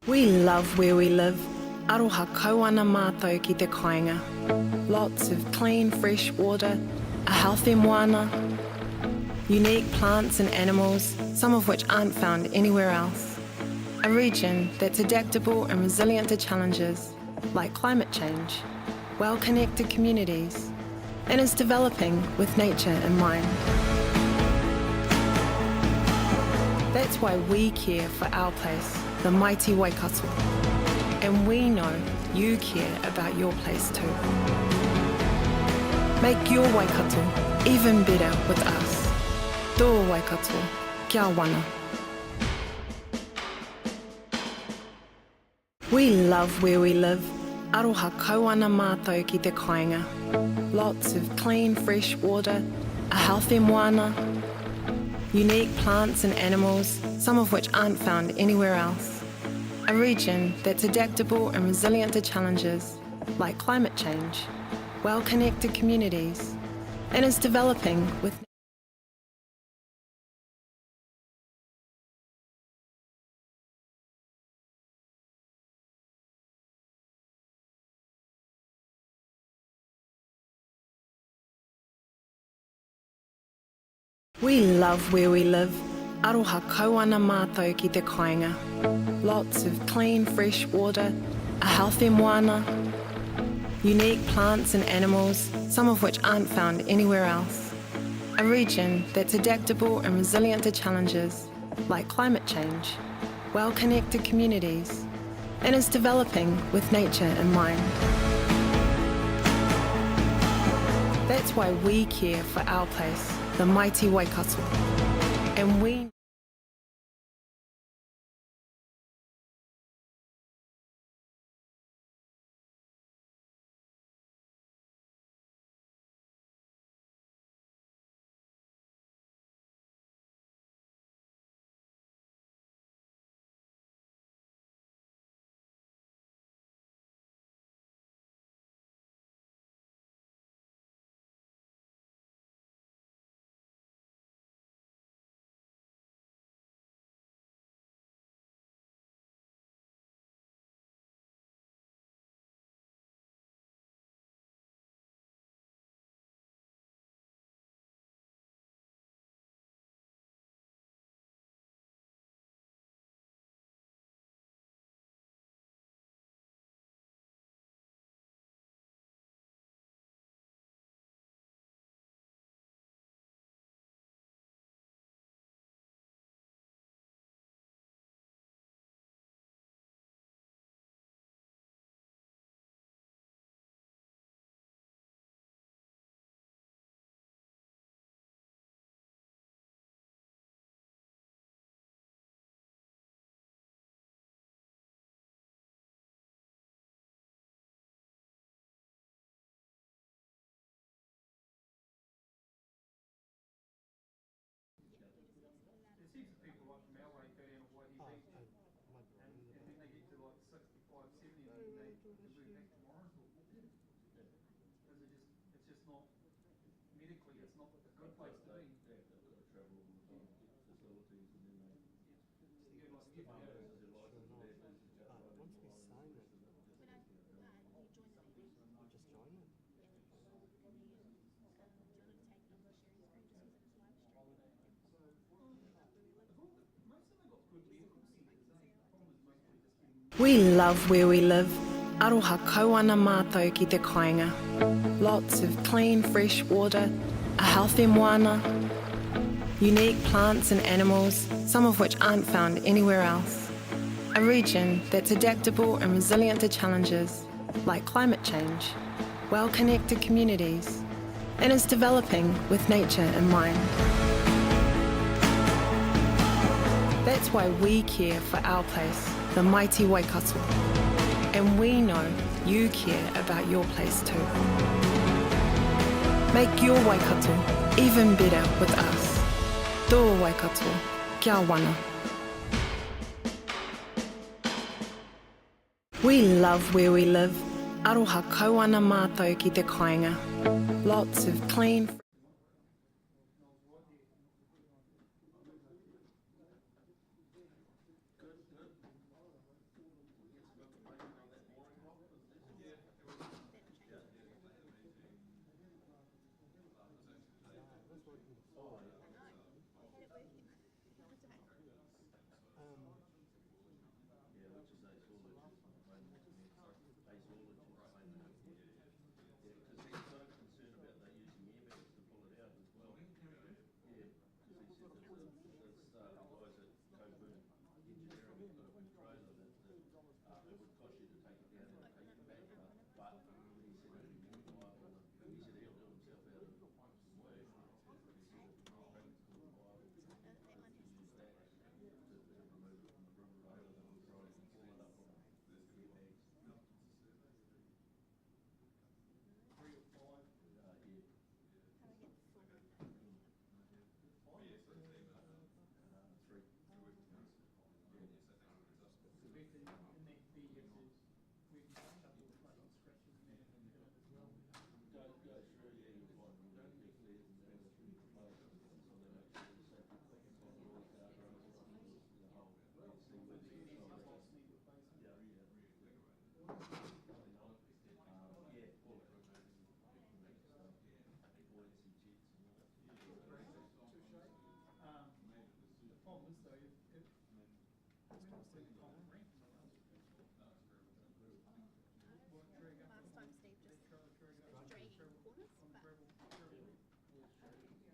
We love where we live. Aroha kauana mātou ki te kāinga. Lots of clean, fresh water, a healthy moana, unique plants and animals, some of which aren't found anywhere else. A region that's adaptable and resilient to challenges like climate change, well-connected communities, and is developing with nature in mind. That's why we care for our place, the mighty Waikato. And we know you care about your place too. Make your Waikato even better with us. Tō Waikato, kia wana. We love where we live. Aroha kauana mātou ki te kāinga. Lots of clean, fresh water, a healthy moana, unique plants and animals, some of which aren't found anywhere else. A region that's adaptable and resilient to challenges like climate change, well-connected communities, and is developing with We love where we live. Aroha kauana mātou ki te kāinga. Lots of clean, fresh water, a healthy moana, unique plants and animals, some of which aren't found anywhere else. A region that's adaptable and resilient to challenges like climate change, well-connected communities, and is developing with nature in mind. That's why we care for our place, the mighty Waikato. And we There's heaps of people like from our way go down to Waihi Beach and then they get to like 65, 70 and then they move back to Morrisville. Because it's just not, medically it's not a good place to be. They have to travel all the time to get facilities and then they... You go like, We love where we live. Aroha kauana mātou ki te kāinga. Lots of clean, fresh water, a healthy moana, unique plants and animals, some of which aren't found anywhere else. A region that's adaptable and resilient to challenges like climate change, well-connected communities, and is developing with nature in mind. That's why we care for our place, the mighty Waikato. And we know you care about your place too. Make your Waikato even better with us. Tō Waikato, kia wana. We love where we live. Aroha kauana mātou ki te kāinga. Lots of clean The problem is though, if we're not seeing common rent. Won't drag up. Last time Steve just Drag up dragging on corners, but gravel rent.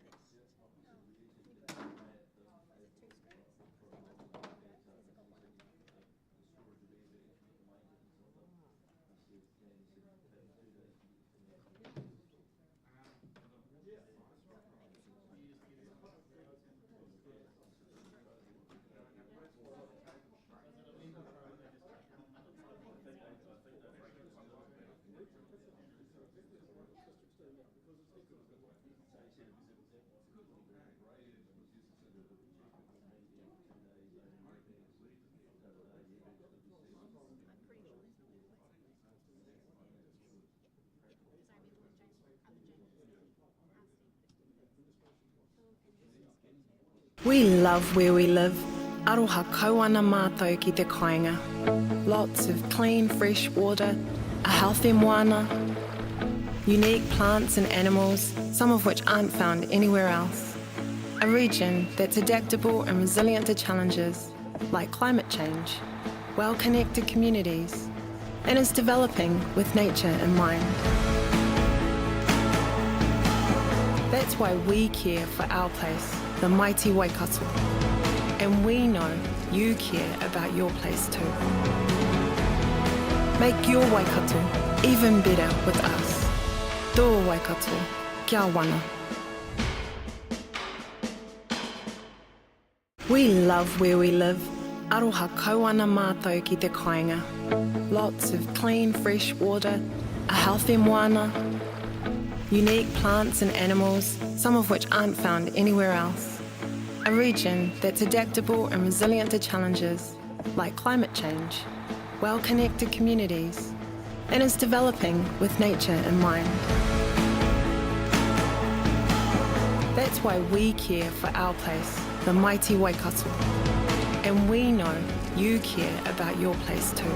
is it 2 screws? I'm pretty sure there's no place in this. Because I remember when James, other James was there, asked him if We love where we live. Aroha kauana mātou ki te kāinga. Lots of clean, fresh water, a healthy moana, unique plants and animals, some of which aren't found anywhere else. A region that's adaptable and resilient to challenges like climate change, well-connected communities, and is developing with nature in mind. That's why we care for our place, the mighty Waikato. And we know you care about your place too. Make your Waikato even better with us. Tō Waikato, kia wana. We love where we live. Aroha kauana mātou ki te kāinga. Lots of clean, fresh water, a healthy moana, unique plants and animals, some of which aren't found anywhere else. A region that's adaptable and resilient to challenges like climate change, well-connected communities, and is developing with nature in mind. That's why we care for our place, the mighty Waikato. And we know you care about your place too.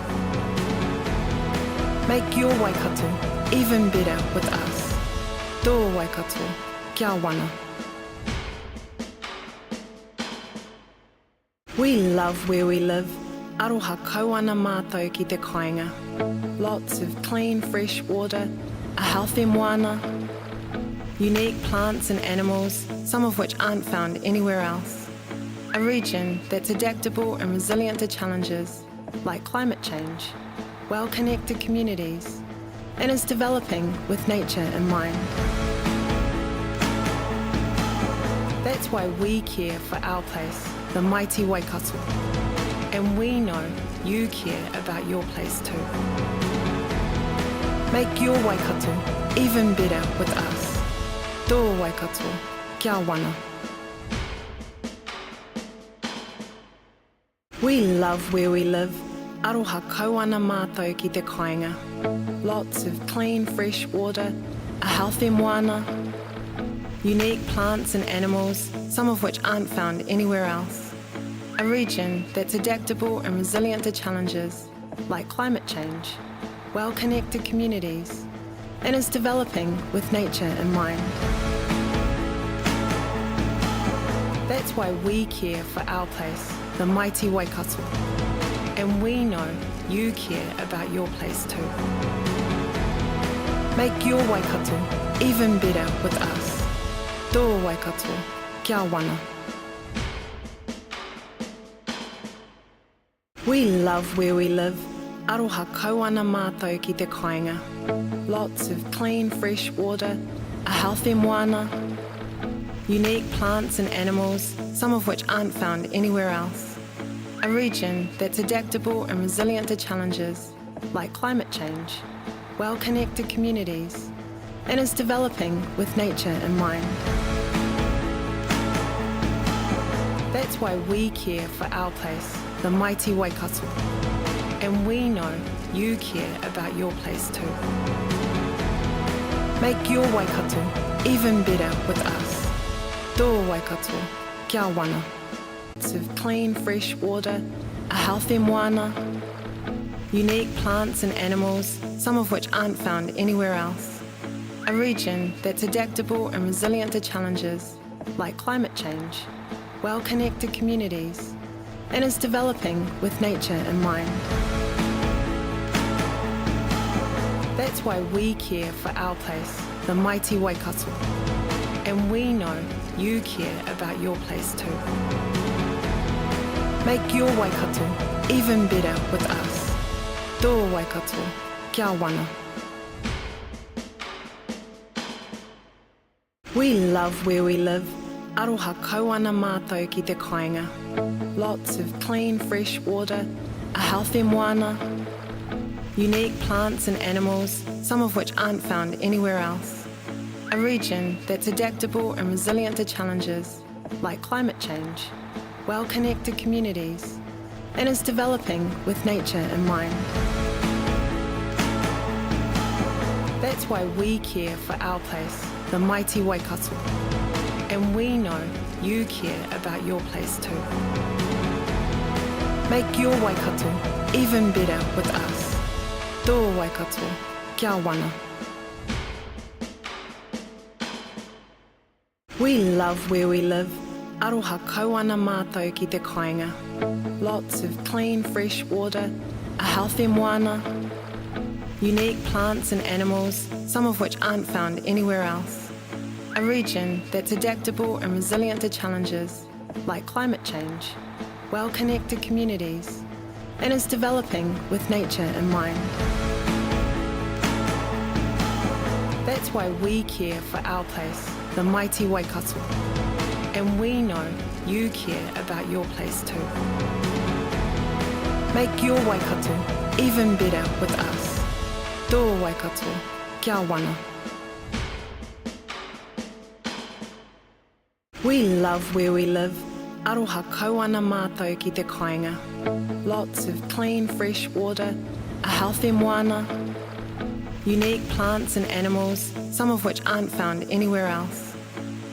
Make your Waikato even better with us. Tō Waikato, kia wana. We love where we live. Aroha kauana mātou ki te kāinga. Lots of clean, fresh water, a healthy moana, unique plants and animals, some of which aren't found anywhere else. A region that's adaptable and resilient to challenges like climate change, well-connected communities, and is developing with nature in mind. That's why we care for our place, the mighty Waikato. And we know you care about your place too. Make your Waikato even better with us. Tō Waikato, kia wana. We love where we live. Aroha kauana mātou ki te kāinga. Lots of clean, fresh water, a healthy moana, unique plants and animals, some of which aren't found anywhere else. A region that's adaptable and resilient to challenges like climate change, well-connected communities, and is developing with nature in mind. That's why we care for our place, the mighty Waikato. And we know you care about your place too. Make your Waikato even better with us. Tō Waikato, kia wana. We love where we live. Aroha kauana mātou ki te kāinga. Lots of clean, fresh water, a healthy moana, unique plants and animals, some of which aren't found anywhere else. A region that's adaptable and resilient to challenges like climate change, well-connected communities, and is developing with nature in mind. That's why we care for our place, the mighty Waikato. And we know you care about your place too. Make your Waikato even better with us. Tō Waikato, kia wana. Lots of clean, fresh water, a healthy moana, unique plants and animals, some of which aren't found anywhere else. A region that's adaptable and resilient to challenges like climate change, well-connected communities, and is developing with nature in mind. That's why we care for our place, the mighty Waikato. And we know you care about your place too. Make your Waikato even better with us. Tō Waikato, kia wana. We love where we live. Aroha kauana mātou ki te kāinga. Lots of clean, fresh water, a healthy moana, unique plants and animals, some of which aren't found anywhere else. A region that's adaptable and resilient to challenges like climate change, well-connected communities, and is developing with nature in mind. That's why we care for our place, the mighty Waikato. And we know you care about your place too. Make your Waikato even better with us. Tō Waikato, kia wana. We love where we live. Aroha kauana mātou ki te kāinga. Lots of clean, fresh water, a healthy moana, unique plants and animals, some of which aren't found anywhere else. A region that's adaptable and resilient to challenges like climate change, well-connected communities, and is developing with nature in mind. That's why we care for our place, the mighty Waikato. And we know you care about your place too. Make your Waikato even better with us. Tō Waikato, kia wana. We love where we live. Aroha kauana mātou ki te kāinga. Lots of clean, fresh water, a healthy moana, unique plants and animals, some of which aren't found anywhere else.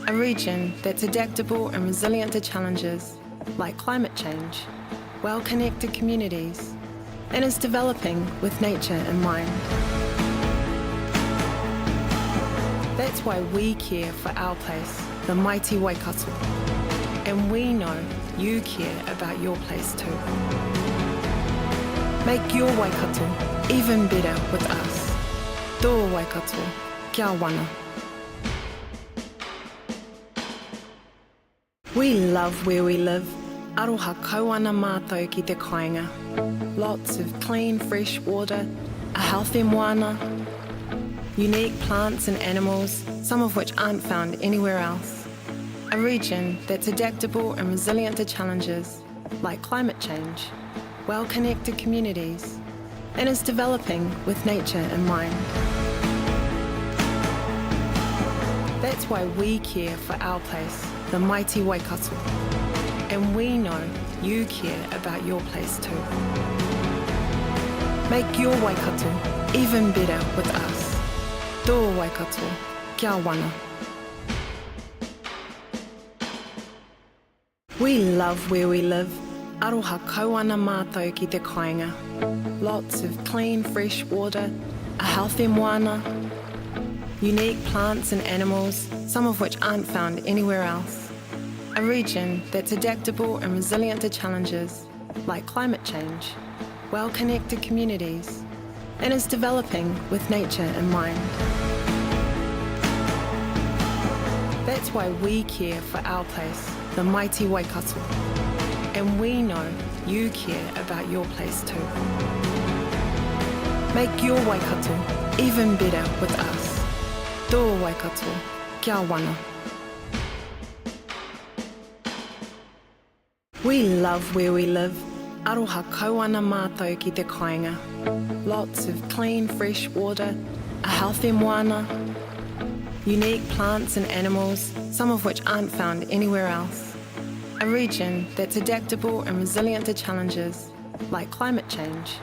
A region that's adaptable and resilient to challenges like climate change, well-connected communities, and is developing with nature in mind. That's why we care for our place, the mighty Waikato. And we know you care about your place too. Make your Waikato even better with us. Tō Waikato, kia wana. We love where we live. Aroha kauana mātou ki te kāinga. Lots of clean, fresh water, a healthy moana, unique plants and animals, some of which aren't found anywhere else. A region that's adaptable and resilient to challenges like climate change, well-connected communities, and is developing with nature in mind. That's why we care for our place, the mighty Waikato. And we know you care about your place too. Make your Waikato even better with us. Tō Waikato, kia wana. We love where we live. Aroha kauana mātou ki te kāinga. Lots of clean, fresh water, a healthy moana, unique plants and animals, some of which aren't found anywhere else. A region that's adaptable and resilient to challenges like climate change, well-connected communities, and is developing with nature in mind. That's why we care for our place, the mighty Waikato. And we know you care about your place too. Make your Waikato even better with us. Tō Waikato, kia wana. We love where we live. Aroha kauana mātou ki te kāinga. Lots of clean, fresh water, a healthy moana, unique plants and animals, some of which aren't found anywhere else. A region that's adaptable and resilient to challenges like climate change,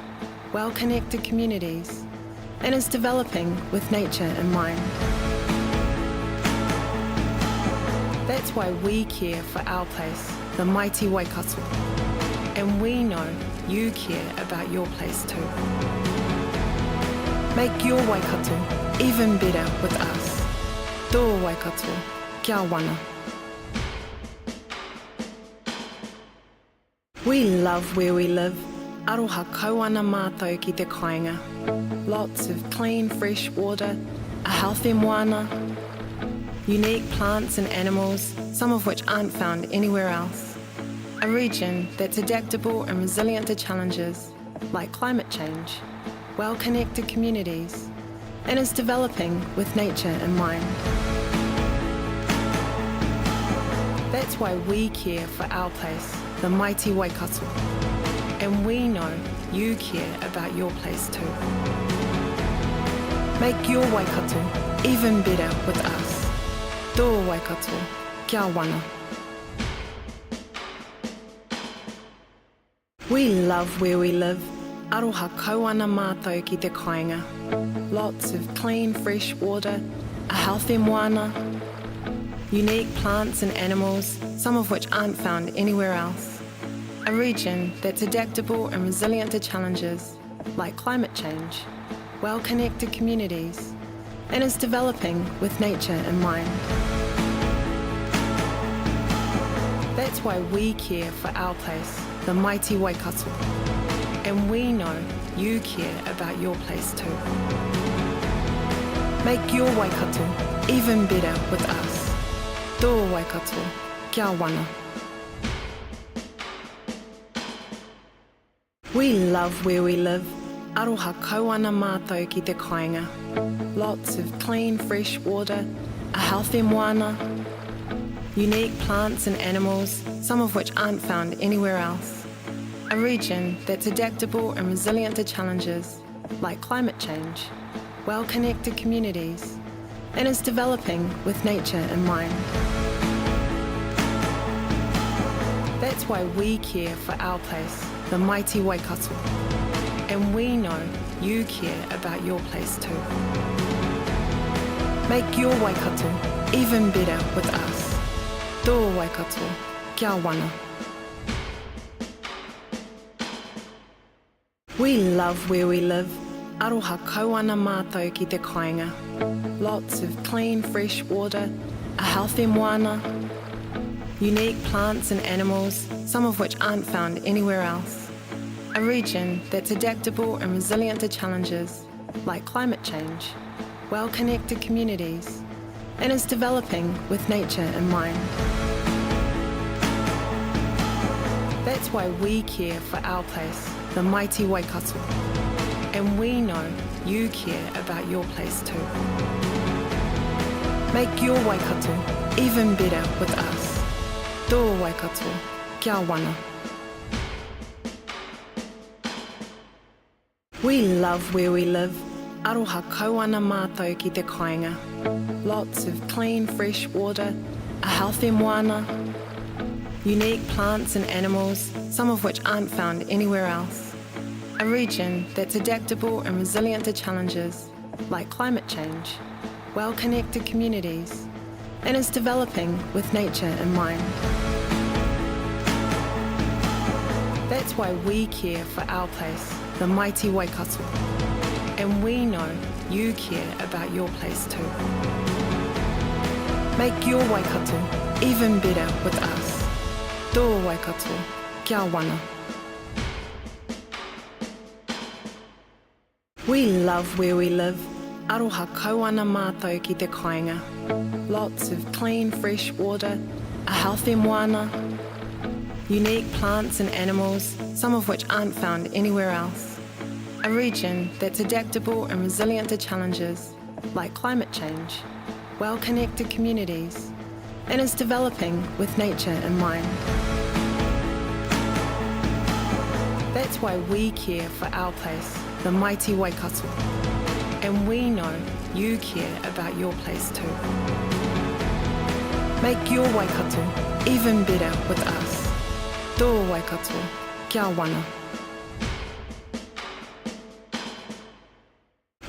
well-connected communities, and is developing with nature in mind. That's why we care for our place, the mighty Waikato. And we know you care about your place too. Make your Waikato even better with us. Tō Waikato, kia wana. We love where we live. Aroha kauana mātou ki te kāinga. Lots of clean, fresh water, a healthy moana, unique plants and animals, some of which aren't found anywhere else. A region that's adaptable and resilient to challenges like climate change, well-connected communities, and is developing with nature in mind. That's why we care for our place, the mighty Waikato. And we know you care about your place too. Make your Waikato even better with us. Tō Waikato, kia wana. We love where we live. Aroha kauana mātou ki te kāinga. Lots of clean, fresh water, a healthy moana, unique plants and animals, some of which aren't found anywhere else. A region that's adaptable and resilient to challenges like climate change, well-connected communities, and is developing with nature in mind. That's why we care for our place, the mighty Waikato. And we know you care about your place too. Make your Waikato even better with us. Tō Waikato, kia wana. We love where we live. Aroha kauana mātou ki te kāinga. Lots of clean, fresh water, a healthy moana, unique plants and animals, some of which aren't found anywhere else. A region that's adaptable and resilient to challenges like climate change, well-connected communities, and is developing with nature in mind. That's why we care for our place, the mighty Waikato. And we know you care about your place too. Make your Waikato even better with us. Tō Waikato, kia wana. We love where we live. Aroha kauana mātou ki te kāinga. Lots of clean, fresh water, a healthy moana, unique plants and animals, some of which aren't found anywhere else. A region that's adaptable and resilient to challenges like climate change, well-connected communities, and is developing with nature in mind. That's why we care for our place, the mighty Waikato. And we know you care about your place too. Make your Waikato even better with us. Tō Waikato, kia wana. We love where we live. Aroha kauana mātou ki te kāinga. Lots of clean, fresh water, a healthy moana, unique plants and animals, some of which aren't found anywhere else. A region that's adaptable and resilient to challenges like climate change, well-connected communities, and is developing with nature in mind. That's why we care for our place, the mighty Waikato. And we know you care about your place too. Make your Waikato even better with us. Tō Waikato, kia wana. We love where we live. Aroha kauana mātou ki te kāinga. Lots of clean, fresh water, a healthy moana, unique plants and animals, some of which aren't found anywhere else. A region that's adaptable and resilient to challenges like climate change, well-connected communities, and is developing with nature in mind. That's why we care for our place, the mighty Waikato. And we know you care about your place too. Make your Waikato even better with us. Tō Waikato, kia wana.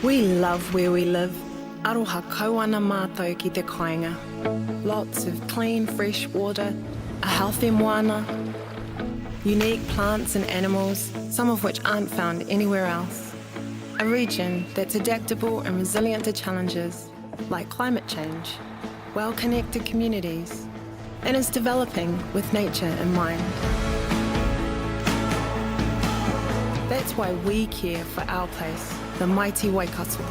We love where we live. Aroha kauana mātou ki te kāinga. Lots of clean, fresh water, a healthy moana, unique plants and animals, some of which aren't found anywhere else. A region that's adaptable and resilient to challenges like climate change, well-connected communities, and is developing with nature in mind. That's why we care for our place, the mighty Waikato.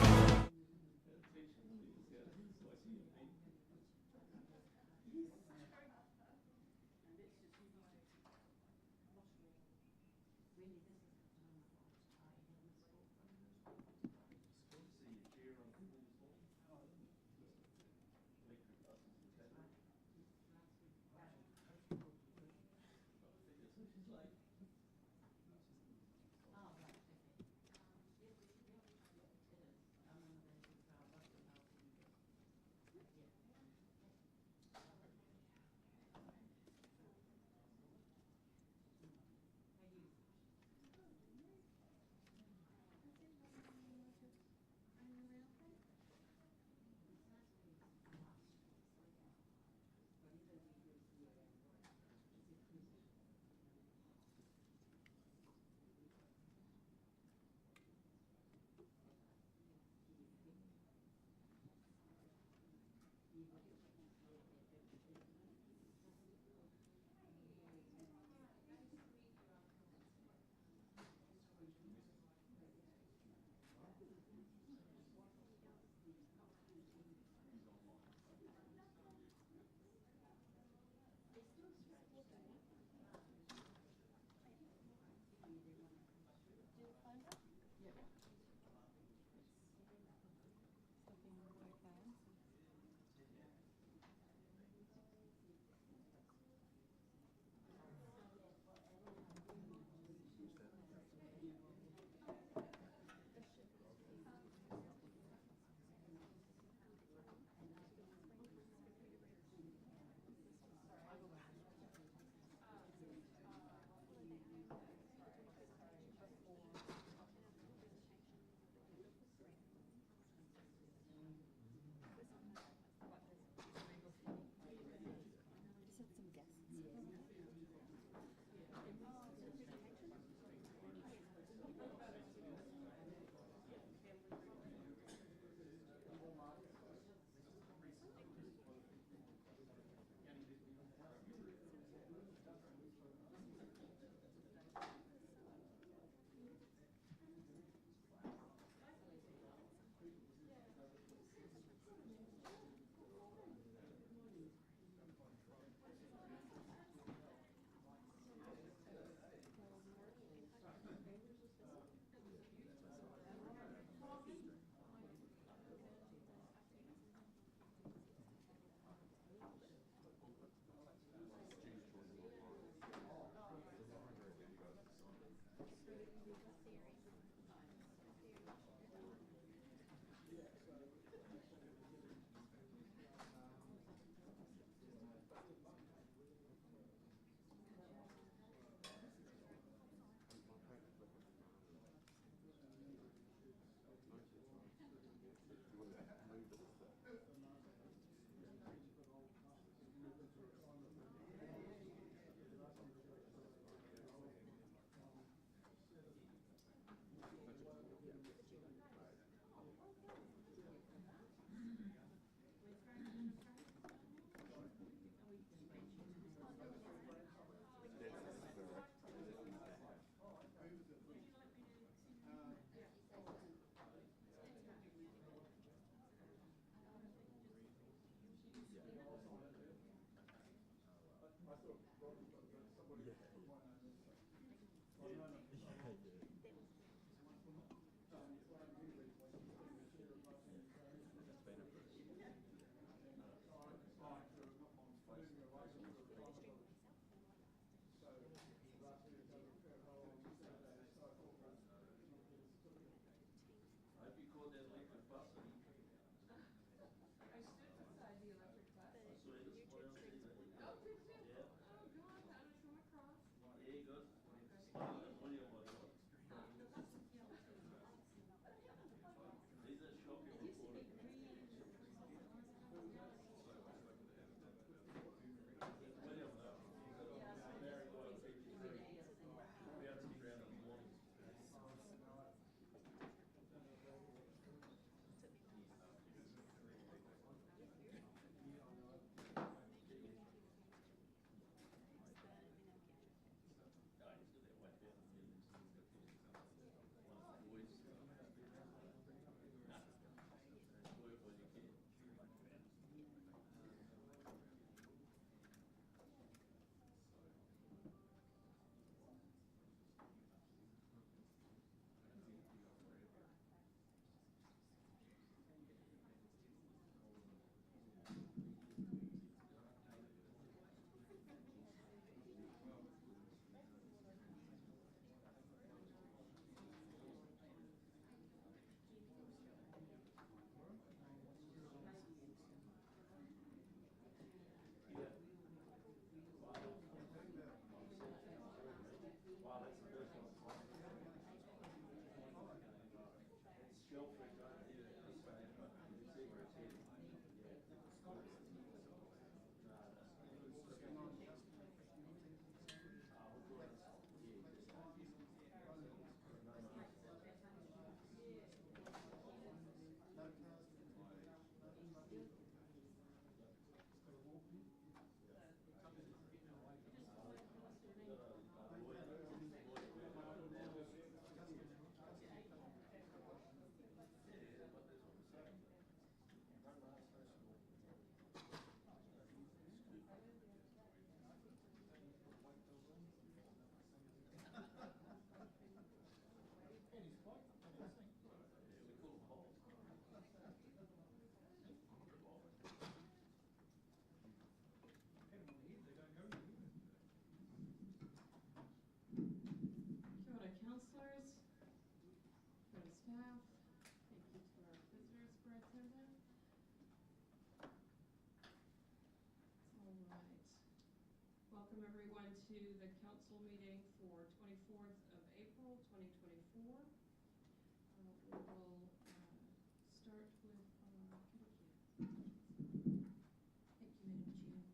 I hope you caught that electric bus on Intrigue. I stood beside the electric bus. I saw you this morning, I was seeing that. Oh, did you? Yeah. Oh, God, how did it come across? Yeah, good. Smart and money about it. These are shocking reporting. William, though. welcome everyone to the council meeting for 24th of April 2024. We will start with Thank you, Madam Chair.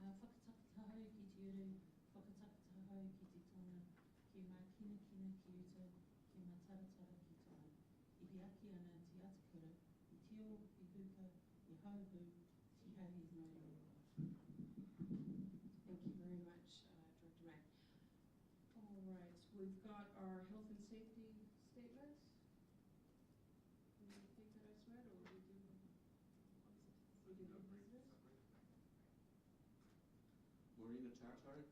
Whakatakatahau ki te uru, whakatakatahau ki te tonga, ke mā kina kina ki uta, ke mā taratara ki toa. I he aki ana te atakura, I teo, I huka, I hauhu, ti hahi no rewa. Thank you very much, Director Mack. All right, we've got our health and safety statement. Can you take that as read, or we do new business? Morena Tato.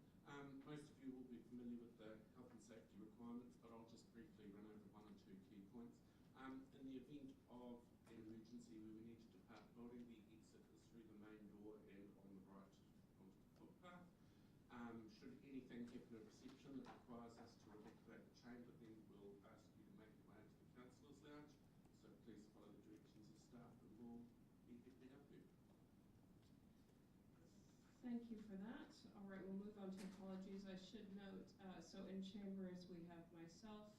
Most of you will be familiar with the health and safety requirements, but I'll just briefly run over one or two key points. In the event of an emergency where we need to depart the building, the exit is through the main door and on the right onto the footpath. Should anything happen at reception that requires us to evacuate the chamber, then we'll ask you to make your way to the councillors' lounge. So please follow the directions of staff and we'll be happy to help you. Thank you for that. All right, we'll move on to apologies. I should note, so in chambers we have myself,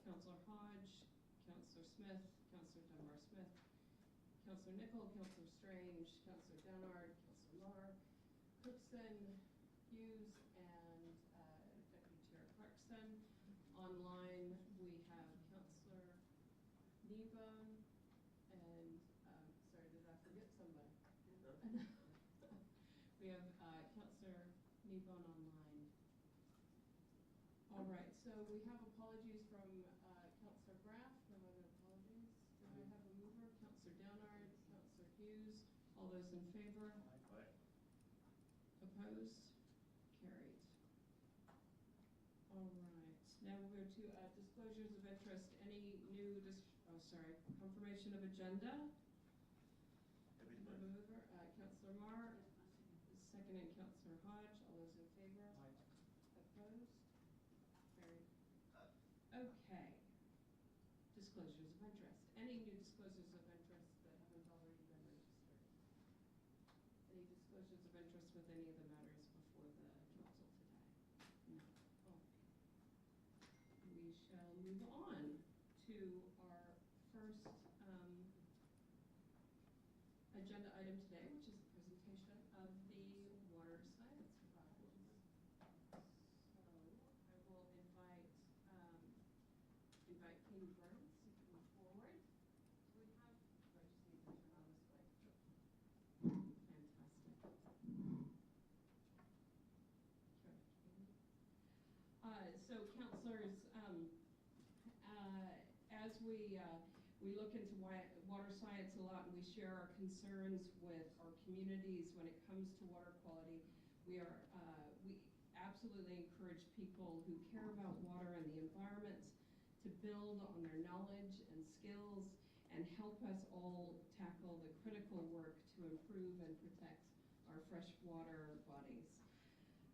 Councillor Hodge, Councillor Smith, Councillor Dunbar-Smith, Councillor Nichol, Councillor Strange, Councillor Downard, Councillor Marr, Cookson, Hughes, and Deputy Chair Clarkson. Online we have Councillor Kneebone and, sorry, did I forget somebody? No. We have Councillor Kneebone online. All right, so we have apologies from Councillor Graff. No other apologies. Do I have a mover? Councillor Downard, Councillor Hughes. All those in favor? Aye. Opposed? Carried. All right. Now we'll go to disclosures of interest. Any new, confirmation of agenda? Mover, Councillor Marr. Second and Councillor Hodge. All those in favor? Opposed? Carried. Okay. Disclosures of interest. Any new disclosures of interest that haven't already been registered? Any disclosures of interest with any of the matters before the council today? No. Okay. We shall move on to our first agenda item today, which is the presentation of the water science project. So I will invite Katie Burns to come forward. Do we have, I just need to turn on this mic. Fantastic. So councillors, as we look into water science a lot, and we share our concerns with our communities when it comes to water quality. We absolutely encourage people who care about water and the environment to build on their knowledge and skills and help us all tackle the critical work to improve and protect our freshwater bodies.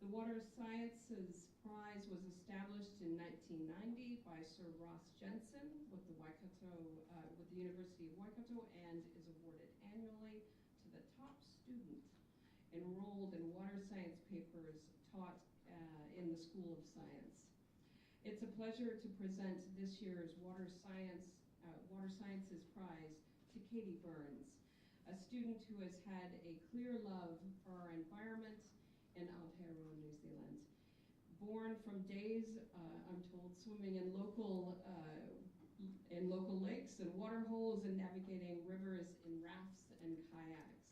The Water Sciences Prize was established in 1990 by Sir Ross Jensen with the University of Waikato, and is awarded annually to the top student enrolled in water science papers taught in the School of Science. It's a pleasure to present this year's Water Sciences Prize to Katie Burns, a student who has had a clear love for our environment in Aotearoa, New Zealand. Born from days, I'm told, swimming in local lakes and water holes and navigating rivers in rafts and kayaks.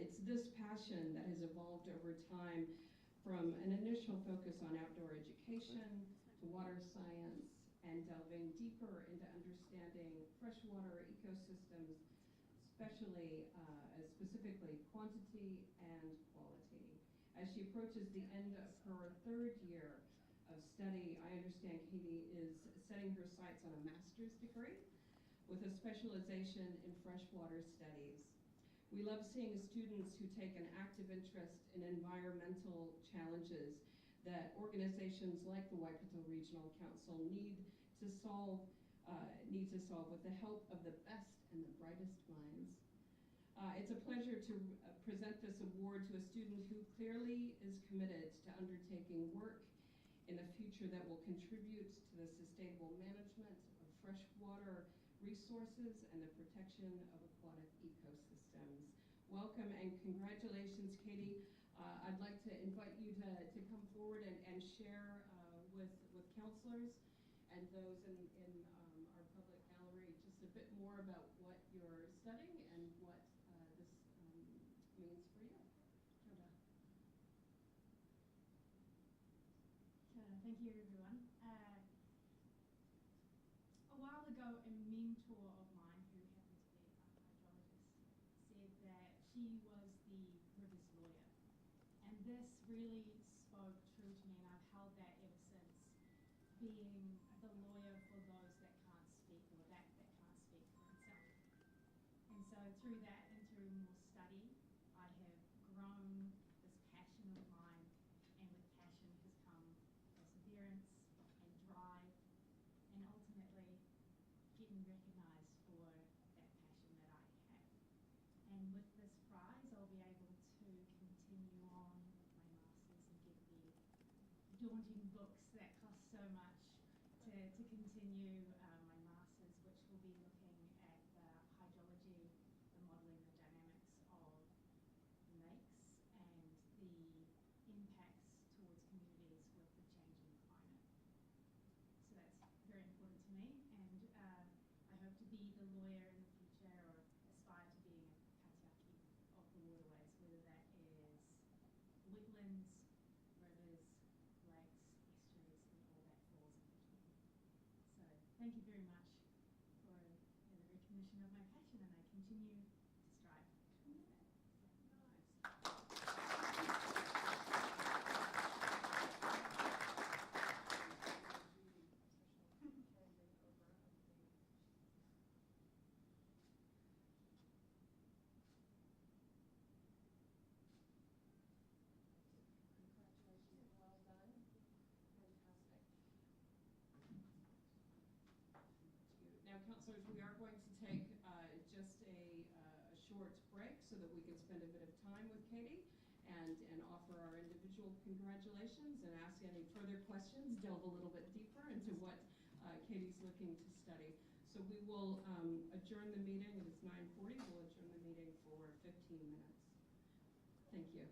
It's this passion that has evolved over time from an initial focus on outdoor education to water science and delving deeper into understanding freshwater ecosystems, specifically quantity and quality. As she approaches the end of her third year of study, I understand Katie is setting her sights on a master's degree with a specialization in freshwater studies. We love seeing students who take an active interest in environmental challenges that organizations like the Waikato Regional Council need to solve with the help of the best and the brightest minds. It's a pleasure to present this award to a student who clearly is committed to undertaking work in the future that will contribute to the sustainable management of freshwater resources and the protection of aquatic ecosystems. Welcome and congratulations, Katie. I'd like to invite you to come forward and share with counselors and those in our public gallery just a bit more about what you're studying and what this means for you. Kia ora. Thank you, everyone. A while ago, a mentor of mine, who happens to be a hydrologist, said that she was the river's lawyer. And this really spoke true to me, and I've held that ever since, being the lawyer for those that can't speak, or that can't speak for itself. And so through that and through more study, I have grown this passion of mine, and with passion has come perseverance and drive, and ultimately getting recognised for that passion that I have. And with this prize, I'll be able to continue on my masters and get the daunting books that cost so much to continue my masters, which will be looking at the hydrology, the modelling, the dynamics of lakes, and the impacts towards communities with the changing climate. So that's very important to me, and I hope to be the lawyer in the future, or aspire to being a katiaki of the waterways, whether that is wetlands, rivers, lakes, estuaries, and all that falls in between. So thank you very much for the recognition of my passion, and I continue to strive to do that. Congratulations, well done. Fantastic. Now, counselors, we are going to take just a short break so that we can spend a bit of time with Katie and offer our individual congratulations and ask any further questions, delve a little bit deeper into what Katie's looking to study. So we will adjourn the meeting. It is 9:40. We'll adjourn the meeting for 15 minutes. Thank you.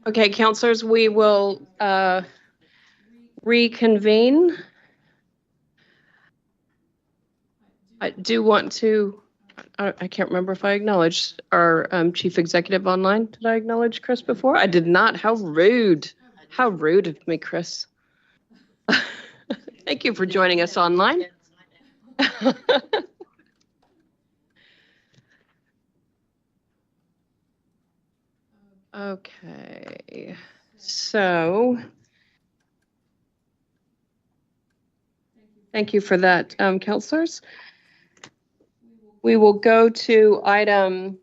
Okay, councillors, we will reconvene. I do want to, I can't remember if I acknowledged our chief executive online. Did I acknowledge Chris before? I did not. How rude. How rude of me, Chris. Thank you for joining us online. Okay, so thank you for that, councillors. We will go to item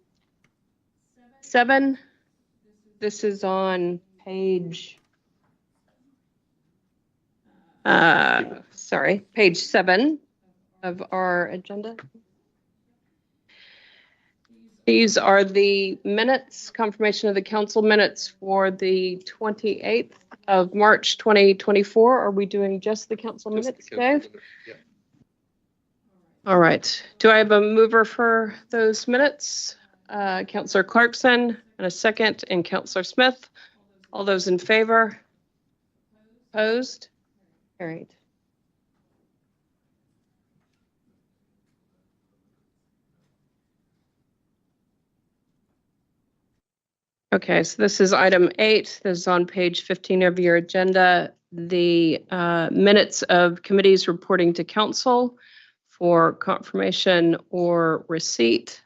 7. This is on page, page 7 of our agenda. These are the minutes, confirmation of the council minutes for the 28th of March 2024. Are we doing just the council minutes, Dave? Yeah. All right. Do I have a mover for those minutes? Councillor Clarkson, and a second, and Councillor Smith. All those in favor? Opposed? Carried. Okay, so this is item 8. This is on page 15 of your agenda. The minutes of committees reporting to council for confirmation or receipt.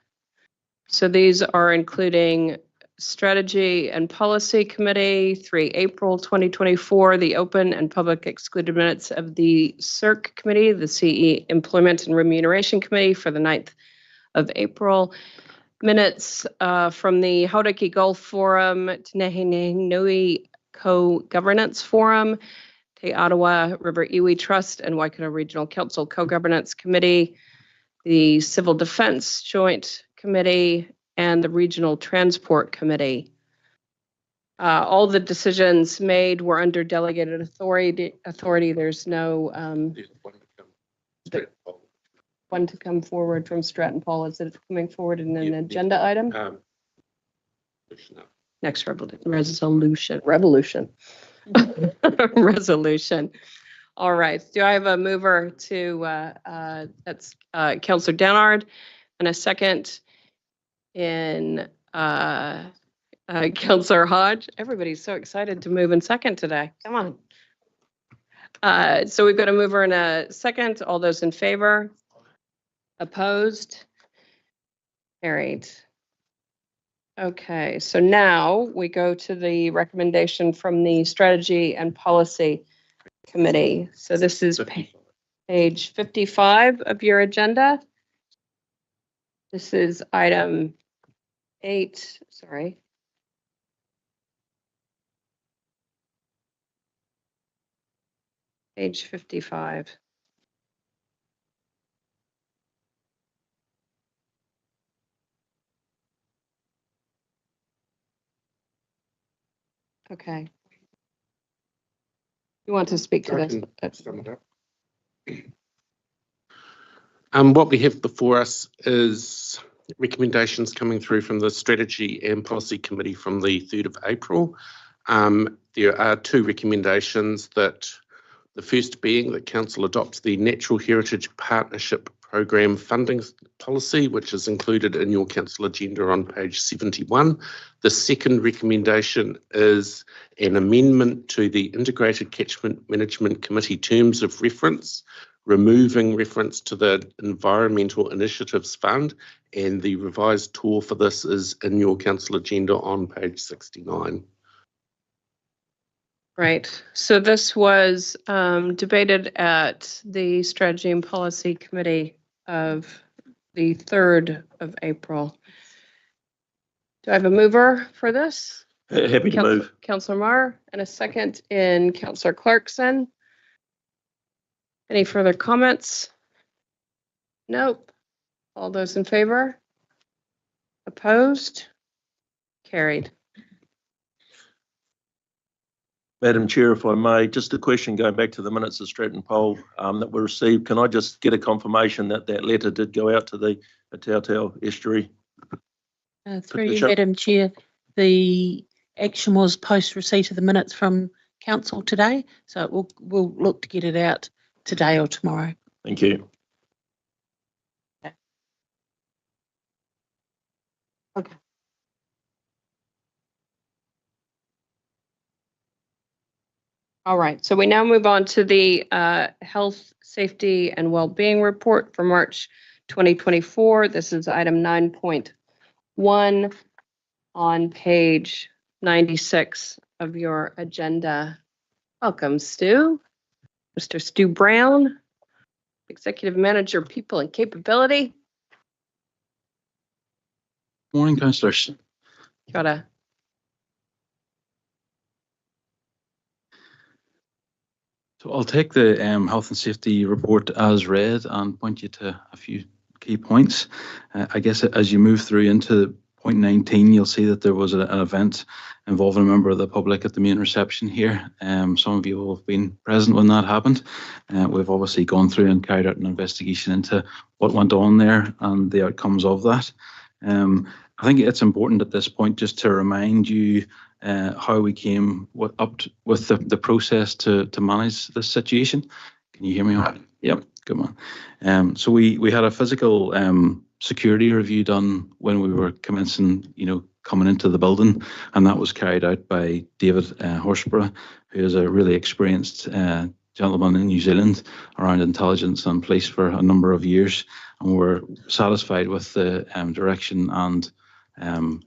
So these are including Strategy and Policy Committee, 3 April 2024, the open and public excluded minutes of the CERC Committee, the CE Employment and Remuneration Committee for the 9th of April. Minutes from the Hauraki Gulf Forum, Tenehi Nui Co-Governance Forum, Te Ottawa River Iwi Trust and Waikato Regional Council Co-Governance Committee, the Civil Defense Joint Committee, and the Regional Transport Committee. All the decisions made were under delegated authority. There's no one to come forward from Stratton Paul. Is it coming forward in an agenda item? Next resolution. Resolution. All right. Do I have a mover to, that's Councillor Downard, and a second in Councillor Hodge? Everybody's so excited to move in second today. Come on. So we've got a mover and a second. All those in favor? Opposed? Carried. Okay, so now we go to the recommendation from the Strategy and Policy Committee. So this is page 55 of your agenda. This is item 8, sorry. Page 55. Okay. You want to speak to this? What we have before us is recommendations coming through from the Strategy and Policy Committee from the 3rd of April. There are 2 recommendations, that the first being that Council adopts the Natural Heritage Partnership Program funding policy, which is included in your council agenda on page 71. The second recommendation is an amendment to the Integrated Catchment Management Committee terms of reference, removing reference to the Environmental Initiatives Fund, and the revised tour for this is in your council agenda on page 69. Right. So this was debated at the Strategy and Policy Committee of the 3rd of April. Do I have a mover for this? Happy to move. Councillor Marr, and a second in Councillor Clarkson. Any further comments? Nope. All those in favor? Opposed? Carried. Madam Chair, if I may, just a question going back to the minutes of Stratton Poll that were received. Can I just get a confirmation that that letter did go out to the Tautau Estuary? Through you, Madam Chair, the action was post receipt of the minutes from council today. So we'll look to get it out today or tomorrow. Thank you. Okay. All right, so we now move on to the Health, Safety and Wellbeing Report for March 2024. This is item 9.1 on page 96 of your agenda. Welcome, Stu. Mr. Stu Brown, Executive Manager, People and Capability. Morning, councillors. Kia ora. So I'll take the health and safety report as read and point you to a few key points. I guess as you move through into point 19, you'll see that there was an event involving a member of the public at the main reception here. Some of you will have been present when that happened. We've obviously gone through and carried out an investigation into what went on there and the outcomes of that. I think it's important at this point just to remind you how we came with the process to manage this situation. Can you hear me? Yep, good man. So we had a physical security review done when we were commencing, coming into the building, and that was carried out by David Horsburgh, who is a really experienced gentleman in New Zealand around intelligence and police for a number of years, and we're satisfied with the direction and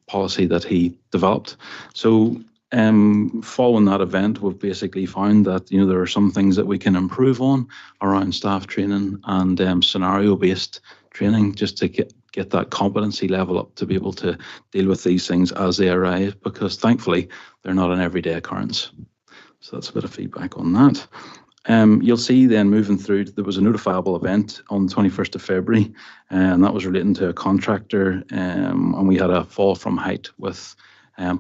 policy that he developed. So following that event, we've basically found that there are some things that we can improve on around staff training and scenario-based training, just to get that competency level up to be able to deal with these things as they arise, because thankfully they're not an everyday occurrence. So that's a bit of feedback on that. You'll see then moving through, there was a notifiable event on the 21st of February, and that was relating to a contractor, and we had a fall from height with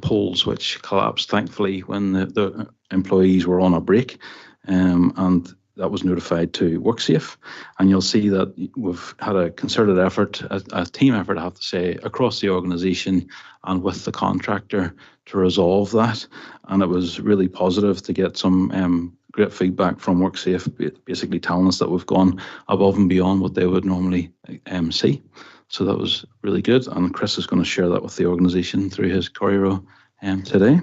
poles which collapsed, thankfully, when the employees were on a break, and that was notified to WorkSafe. And you'll see that we've had a concerted effort, a team effort, I have to say, across the organisation and with the contractor to resolve that. And it was really positive to get some great feedback from WorkSafe, basically telling us that we've gone above and beyond what they would normally see. So that was really good. And Chris is going to share that with the organisation through his Corriero today.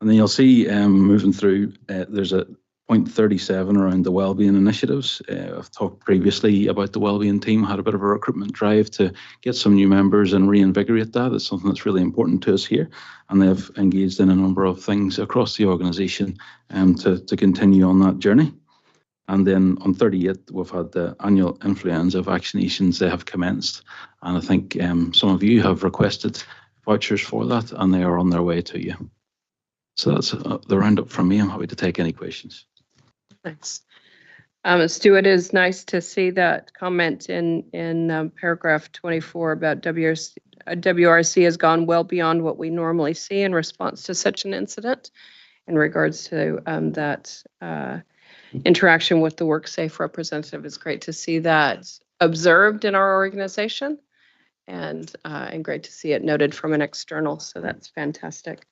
And then you'll see moving through, there's a point 37 around the wellbeing initiatives. I've talked previously about the wellbeing team, had a bit of a recruitment drive to get some new members and reinvigorate that. It's something that's really important to us here. And they've engaged in a number of things across the organisation to continue on that journey. And then on 38, we've had the annual influenza vaccinations. They have commenced. And I think some of you have requested vouchers for that, and they are on their way to you. So that's the roundup from me. I'm happy to take any questions. Thanks. Stu, it is nice to see that comment in paragraph 24 about WRC has gone well beyond what we normally see in response to such an incident in regards to that interaction with the WorkSafe representative. It's great to see that observed in our organization, and great to see it noted from an external. So that's fantastic.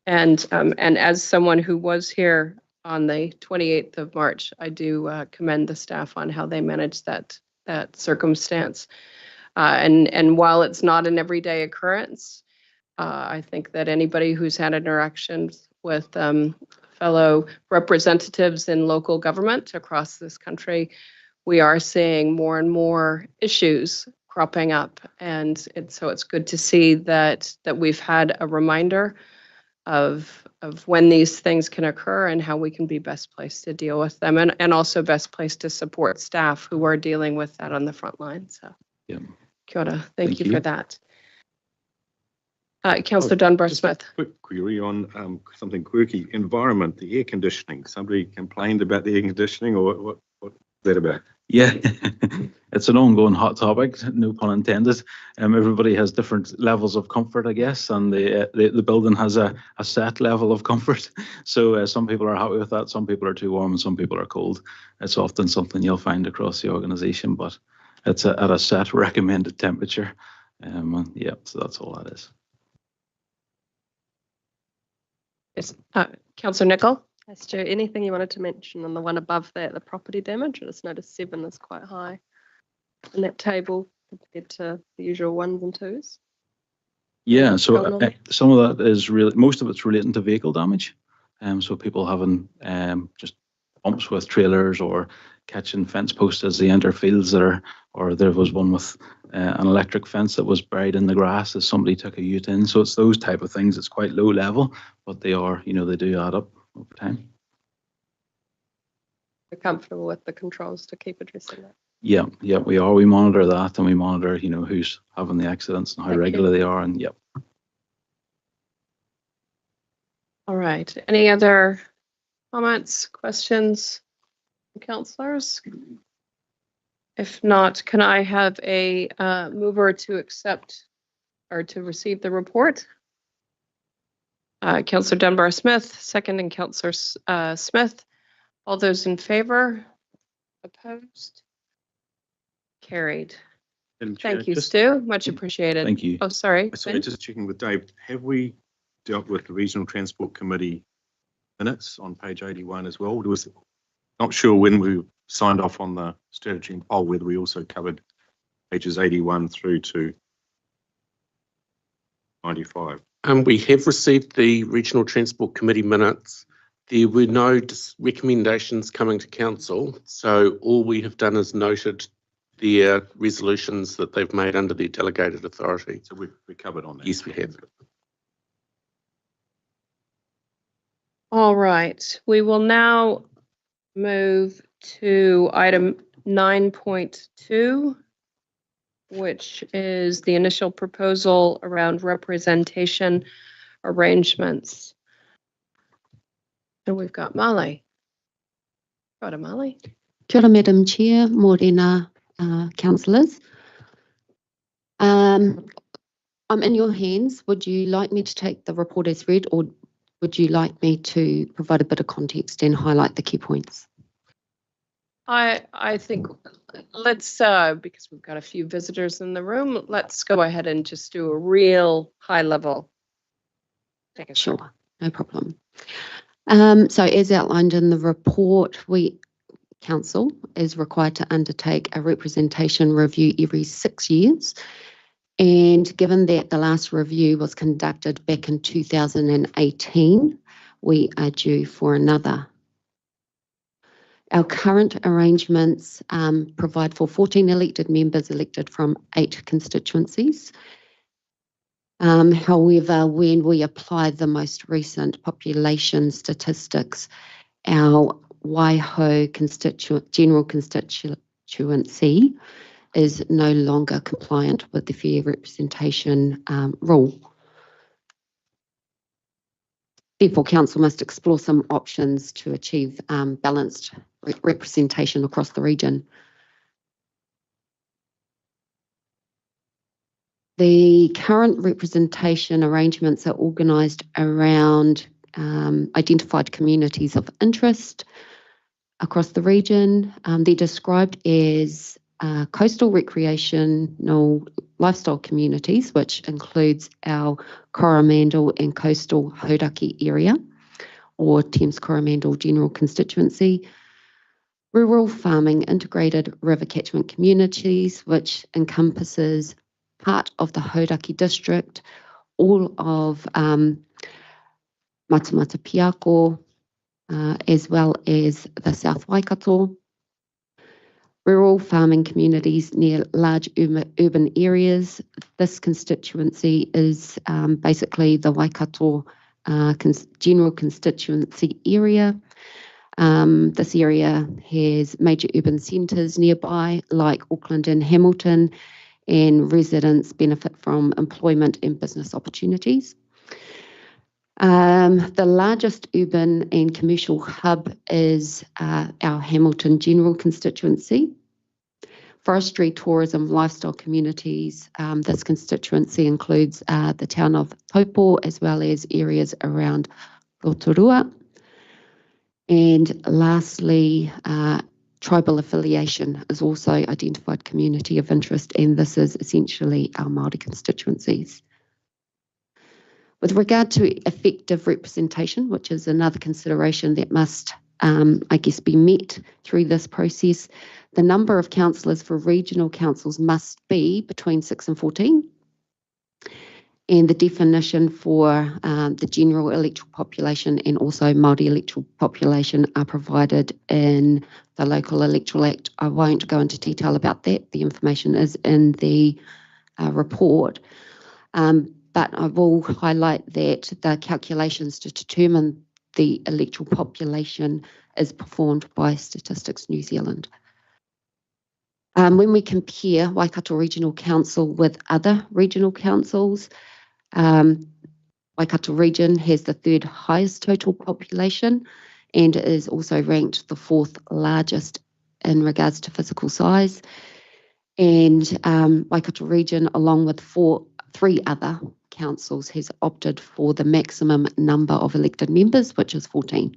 And as someone who was here on the 28th of March, I do commend the staff on how they managed that circumstance. And while it's not an everyday occurrence, I think that anybody who's had interactions with fellow representatives in local government across this country, we are seeing more and more issues cropping up. And so it's good to see that we've had a reminder of when these things can occur and how we can be best placed to deal with them, and also best placed to support staff who are dealing with that on the front line. So, yeah. Kia ora. Thank you for that. Councillor Dunbar-Smith. Quick query on something quirky. Environment, the air conditioning. Somebody complained about the air conditioning, or what's that about? Yeah, it's an ongoing hot topic, no pun intended. Everybody has different levels of comfort, I guess, and the building has a set level of comfort. So some people are happy with that, some people are too warm, and some people are cold. It's often something you'll find across the organisation, but It's at a set recommended temperature. Yeah, so that's all that is. Yes, Councillor Nicol, as to anything you wanted to mention on the one above that, the property damage? I just noticed 7 is quite high in that table compared to the usual 1s and 2s. Yeah, What's so going on there? some of that is really, most of it's relating to vehicle damage. So people having just bumps with trailers or catching fence posts as they enter fields that are, or there was one with an electric fence that was buried in the grass as somebody took a ute in. So it's those type of things. It's quite low level, but they are, they do add up over time. You're comfortable with the controls to keep addressing that? Yeah, we are. We monitor that, and we monitor, who's having the accidents and how regular they are, and yep. All right. Any other comments, questions, councillors? If not, can I have a mover to accept or to receive the report? Councillor Dunbar-Smith, second, and Councillor Smith. All those in favour? Opposed? Carried. Thank you, Stu. Much appreciated. Thank you. Oh, sorry. Sorry, just checking with Dave. Have we dealt with the Regional Transport Committee minutes on page 81 as well? Not sure when we signed off on the strategy and poll whether we also covered pages 81 through to 95. We have received the Regional Transport Committee minutes. There were no recommendations coming to council, so all we have done is noted their resolutions that they've made under their delegated authority. So we covered on that. Yes, we have. All right. We will now move to item 9.2, which is the initial proposal around representation arrangements. And we've got Molly. Got a Molly. Kia ora, Madam Chair, Morena, councillors. I'm in your hands. Would you like me to take the report as read, or would you like me to provide a bit of context and highlight the key points? I think let's, because we've got a few visitors in the room, let's go ahead and just do a real high level. Sure, no problem. So as outlined in the report, Council is required to undertake a representation review every 6 years. And given that the last review was conducted back in 2018, we are due for another. Our current arrangements provide for 14 elected members elected from 8 constituencies. However, when we apply the most recent population statistics, our Waiho general constituency is no longer compliant with the fair representation rule. Therefore, Council must explore some options to achieve balanced representation across the region. The current representation arrangements are organised around identified communities of interest across the region. They're described as coastal recreational lifestyle communities, which includes our Coromandel and coastal Hauraki area, or Thames Coromandel General Constituency, rural farming integrated river catchment communities, which encompasses part of the Hauraki district, all of Matamata Piako, as well as the South Waikato, rural farming communities near large urban areas. This constituency is basically the Waikato General Constituency area. This area has major urban centres nearby, like Auckland and Hamilton, and residents benefit from employment and business opportunities. The largest urban and commercial hub is our Hamilton General Constituency. Forestry, tourism, lifestyle communities. This constituency includes the town of Taupo, as well as areas around Rotorua. And lastly, tribal affiliation is also identified community of interest, and this is essentially our Māori constituencies. With regard to effective representation, which is another consideration that must, I guess, be met through this process, the number of councillors for regional councils must be between 6 and 14. And the definition for the general electoral population and also Māori electoral population are provided in the Local Electoral Act. I won't go into detail about that. The information is in the report. But I will highlight that the calculations to determine the electoral population is performed by Statistics New Zealand. When we compare Waikato Regional Council with other regional councils, Waikato Region has the 3rd highest total population and is also ranked the 4th largest in regards to physical size. And Waikato Region, along with 3 other councils, has opted for the maximum number of elected members, which is 14.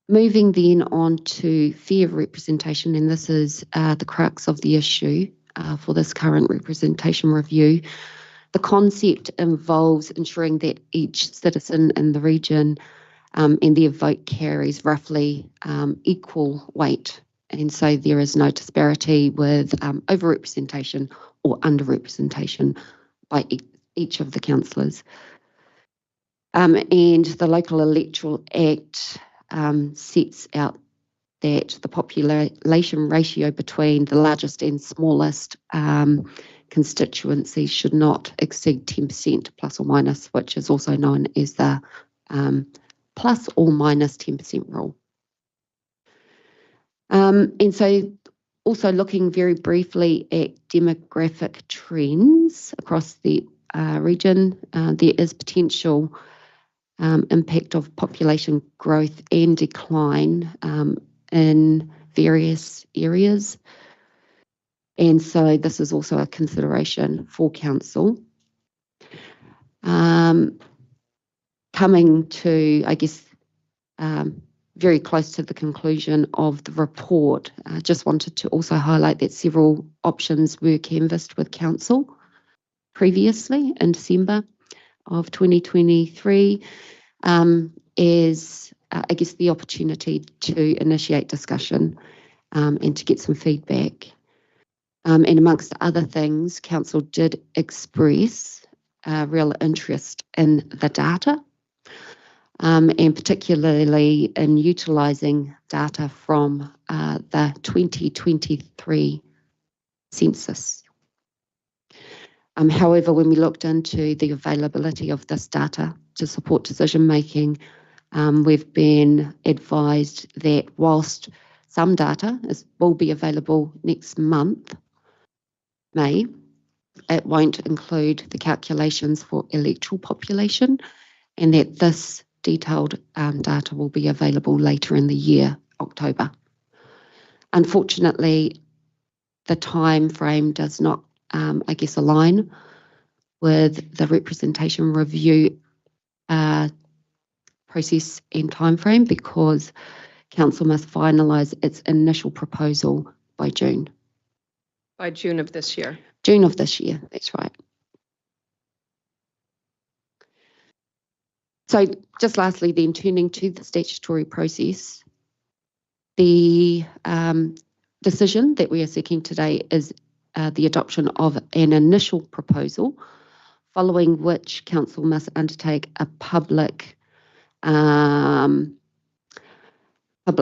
Moving then on to fair representation, and this is the crux of the issue for this current representation review. The concept involves ensuring that each citizen in the region and their vote carries roughly equal weight, and so there is no disparity with overrepresentation or underrepresentation by each of the councillors. And the Local Electoral Act sets out that the population ratio between the largest and smallest constituencies should not exceed 10% plus or minus, which is also known as the plus or minus 10% rule. And so also looking very briefly at demographic trends across the region, there is potential impact of population growth and decline in various areas. And so this is also a consideration for council. Coming to, I guess, very close to the conclusion of the report, I just wanted to also highlight that several options were canvassed with council previously in December of 2023 as, I guess, the opportunity to initiate discussion and to get some feedback. And amongst other things, council did express real interest in the data and particularly in utilising data from the 2023 census. However, when we looked into the availability of this data to support decision making, we've been advised that whilst some data will be available next month, May, it won't include the calculations for electoral population, and that this detailed data will be available later in the year, October. Unfortunately, the time frame does not, I guess, align with the representation review process and time frame because council must finalise its initial proposal by June. By June of this year. June of this year, that's right. So just lastly then, turning to the statutory process, the decision that we are seeking today is the adoption of an initial proposal, following which council must undertake a public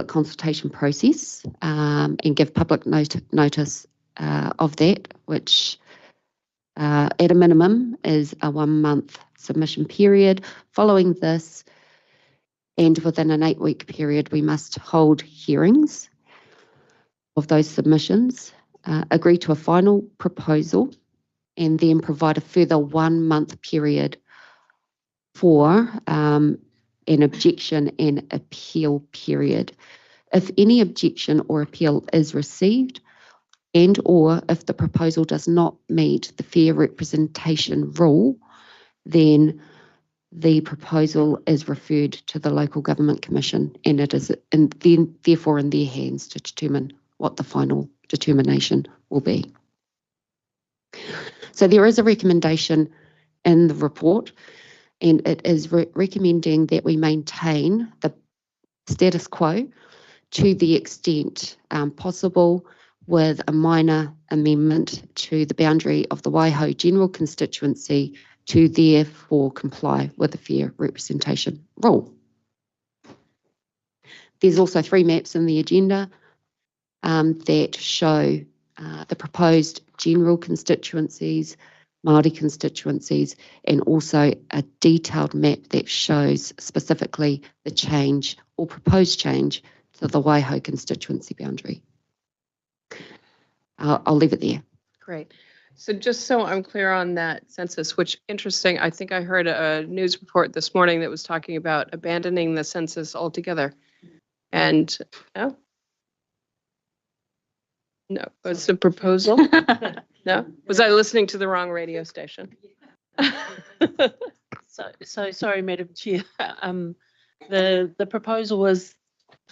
consultation process and give public notice of that, which at a minimum is a 1-month submission period. Following this, and within an 8-week period, we must hold hearings of those submissions, agree to a final proposal, and then provide a further 1-month period for an objection and appeal period. If any objection or appeal is received, and or if the proposal does not meet the fair representation rule, then the proposal is referred to the Local Government Commission, and it is therefore in their hands to determine what the final determination will be. So there is a recommendation in the report, and it is recommending that we maintain the status quo to the extent possible, with a minor amendment to the boundary of the Waikato General Constituency to therefore comply with the fair representation rule. There's also 3 maps in the agenda that show the proposed general constituencies, Māori constituencies, and also a detailed map that shows specifically the change or proposed change to the Waikato constituency boundary. I'll leave it there. Great. So just so I'm clear on that census, which interesting, I think I heard a news report this morning that was talking about abandoning the census altogether. And no, was the proposal? No, was I listening to the wrong radio station? So sorry, Madam Chair. The proposal was,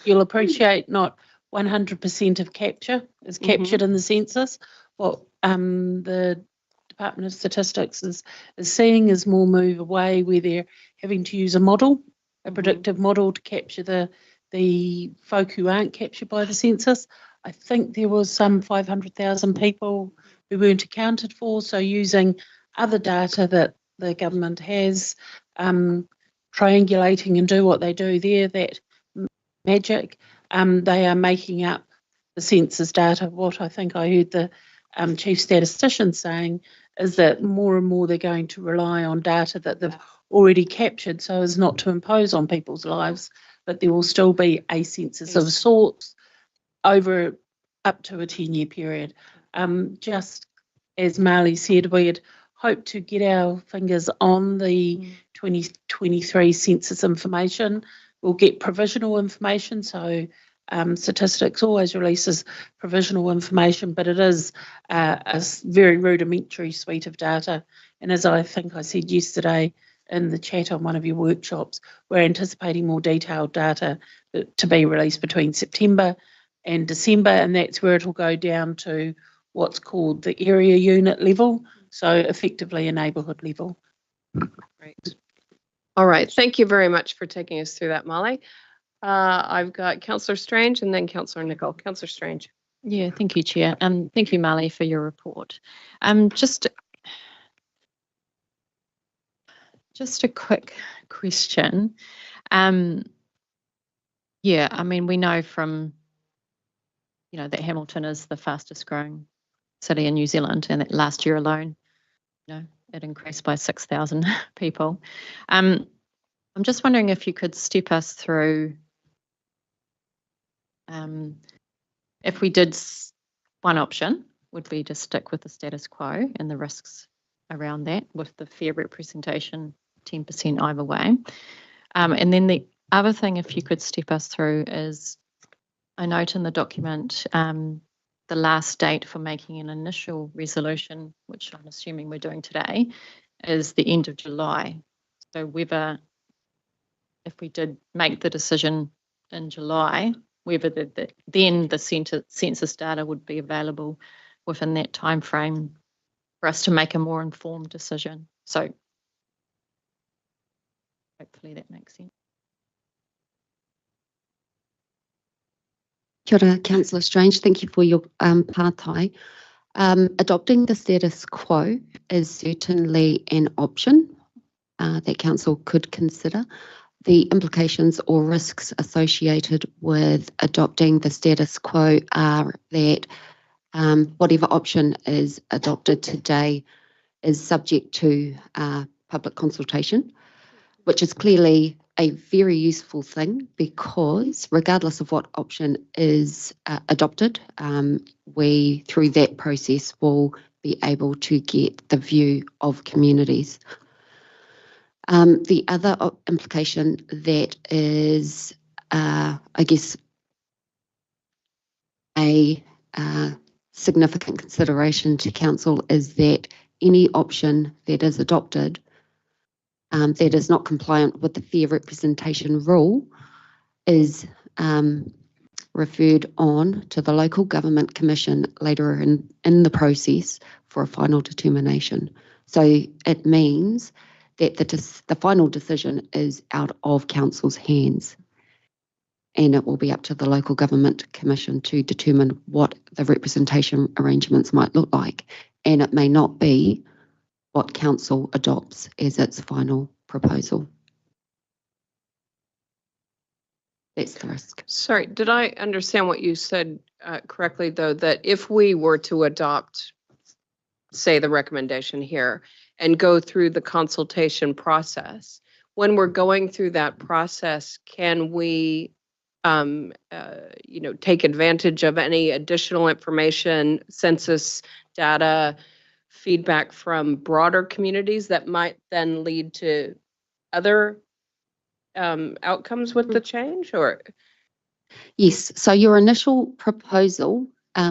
you'll appreciate, not 100% of capture is captured in the census. What the Department of Statistics is seeing is more move away where they're having to use a model, a predictive model, to capture the folk who aren't captured by the census. I think there was some 500,000 people who weren't accounted for, so using other data that the government has, triangulating and do what they do there, that magic, they are making up the census data. What I think I heard the chief statistician saying is that more and more they're going to rely on data that they've already captured, so as not to impose on people's lives, but there will still be a census of sorts over up to a 10-year period. Just as Marley said, we had hoped to get our fingers on the 2023 census information. We'll get provisional information, so statistics always releases provisional information, but it is a very rudimentary suite of data. And as I think I said yesterday in the chat on one of your workshops, we're anticipating more detailed data to be released between September and December, and that's where it'll go down to what's called the area unit level, so effectively a neighbourhood level. Great. All right, thank you very much for taking us through that, Molly. I've got Councillor Strange and then Councillor Nicol. Councillor Strange. Yeah, thank you, Chair. Thank you, Marley, for your report. Just a quick question. Yeah, I mean, we know from, that Hamilton is the fastest growing city in New Zealand, and that last year alone, it increased by 6,000 people. I'm just wondering if you could step us through, if we did one option, would be to stick with the status quo and the risks around that with the fair representation, 10% either way. And then the other thing, if you could step us through, is I note in the document the last date for making an initial resolution, which I'm assuming we're doing today, is the end of July. So whether, if we did make the decision in July, whether then the census data would be available within that time frame for us to make a more informed decision. So hopefully that makes sense. Kia ora, Councillor Strange. Thank you for your pātai. Adopting the status quo is certainly an option that Council could consider. The implications or risks associated with adopting the status quo are that whatever option is adopted today is subject to public consultation, which is clearly a very useful thing, because regardless of what option is adopted, we, through that process, will be able to get the view of communities. The other implication that is, I guess, a significant consideration to Council is that any option that is adopted that is not compliant with the fair representation rule is referred on to the Local Government Commission later in the process for a final determination. So it means that the final decision is out of council's hands, and it will be up to the Local Government Commission to determine what the representation arrangements might look like, and it may not be what council adopts as its final proposal. That's the risk. Sorry, did I understand what you said correctly, though, that if we were to adopt, say, the recommendation here and go through the consultation process, when we're going through that process, can we, take advantage of any additional information, census data, feedback from broader communities that might then lead to other outcomes with the change, or? Yes, so your initial proposal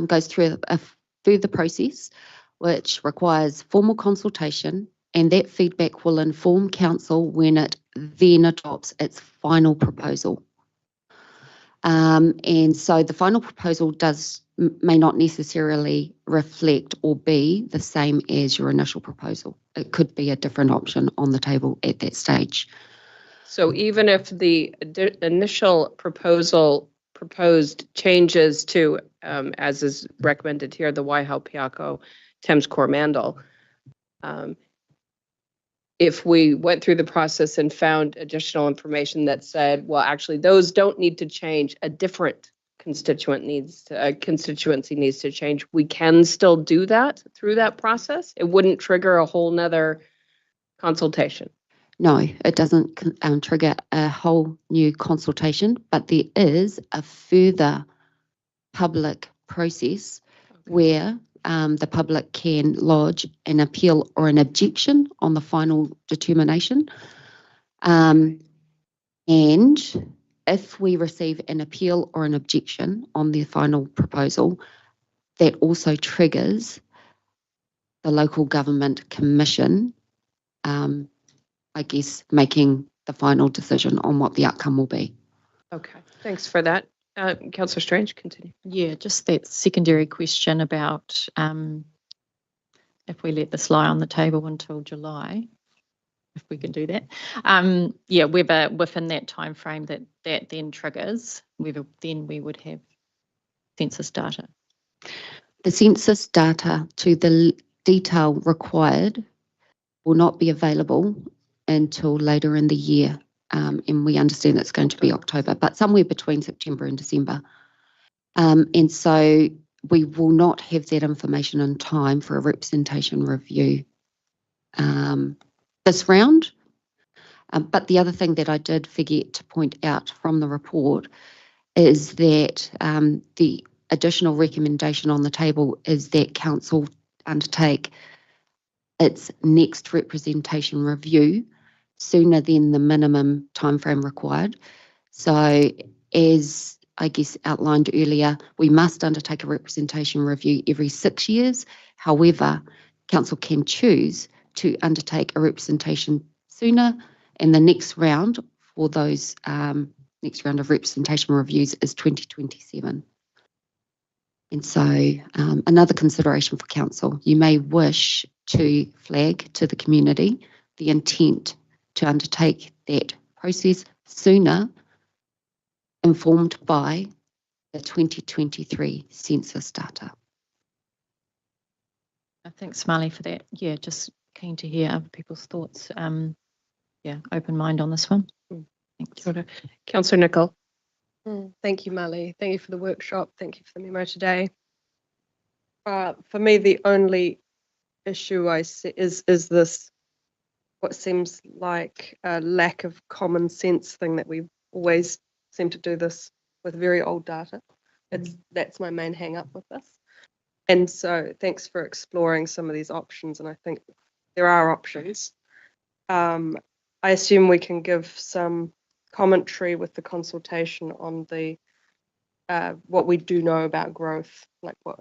goes through a further process, which requires formal consultation, and that feedback will inform council when it then adopts its final proposal. And so the final proposal may not necessarily reflect or be the same as your initial proposal. It could be a different option on the table at that stage. So even if the initial proposed changes to, as is recommended here, the Waihau Piako Thames Coromandel, if we went through the process and found additional information that said, well, actually, those don't need to change, a different constituency needs to change, we can still do that through that process? It wouldn't trigger a whole nother consultation? No, it doesn't trigger a whole new consultation, but there is a further public process where the public can lodge an appeal or an objection on the final determination. And if we receive an appeal or an objection on the final proposal, that also triggers the Local Government Commission, I guess, making the final decision on what the outcome will be. Okay, thanks for that. Councillor Strange, continue. Yeah, just that secondary question about if we let this lie on the table until July, if we can do that. Whether within that time frame that then triggers, whether then we would have census data. The census data to the detail required will not be available until later in the year. And we understand it's going to be October, but somewhere between September and December. And so we will not have that information in time for a representation review this round. But the other thing that I did forget to point out from the report is that the additional recommendation on the table is that council undertake its next representation review sooner than the minimum timeframe required. So as I guess outlined earlier, we must undertake a representation review every 6 years. However, council can choose to undertake a representation sooner, and the next round for those next round of representation reviews is 2027. And so another consideration for council, you may wish to flag to the community the intent to undertake that process sooner, informed by the 2023 census data. Thanks, Marley, for that. Yeah, just keen to hear other people's thoughts. Open mind on this one. Thanks. Councillor Nicol. Thank you, Marley. Thank you for the workshop. Thank you for the memo today. For me, the only issue I see is this, what seems like a lack of common sense thing that we always seem to do this with very old data. That's my main hang up with this. And so thanks for exploring some of these options, and I think there are options. I assume we can give some commentary with the consultation on the what we do know about growth, like what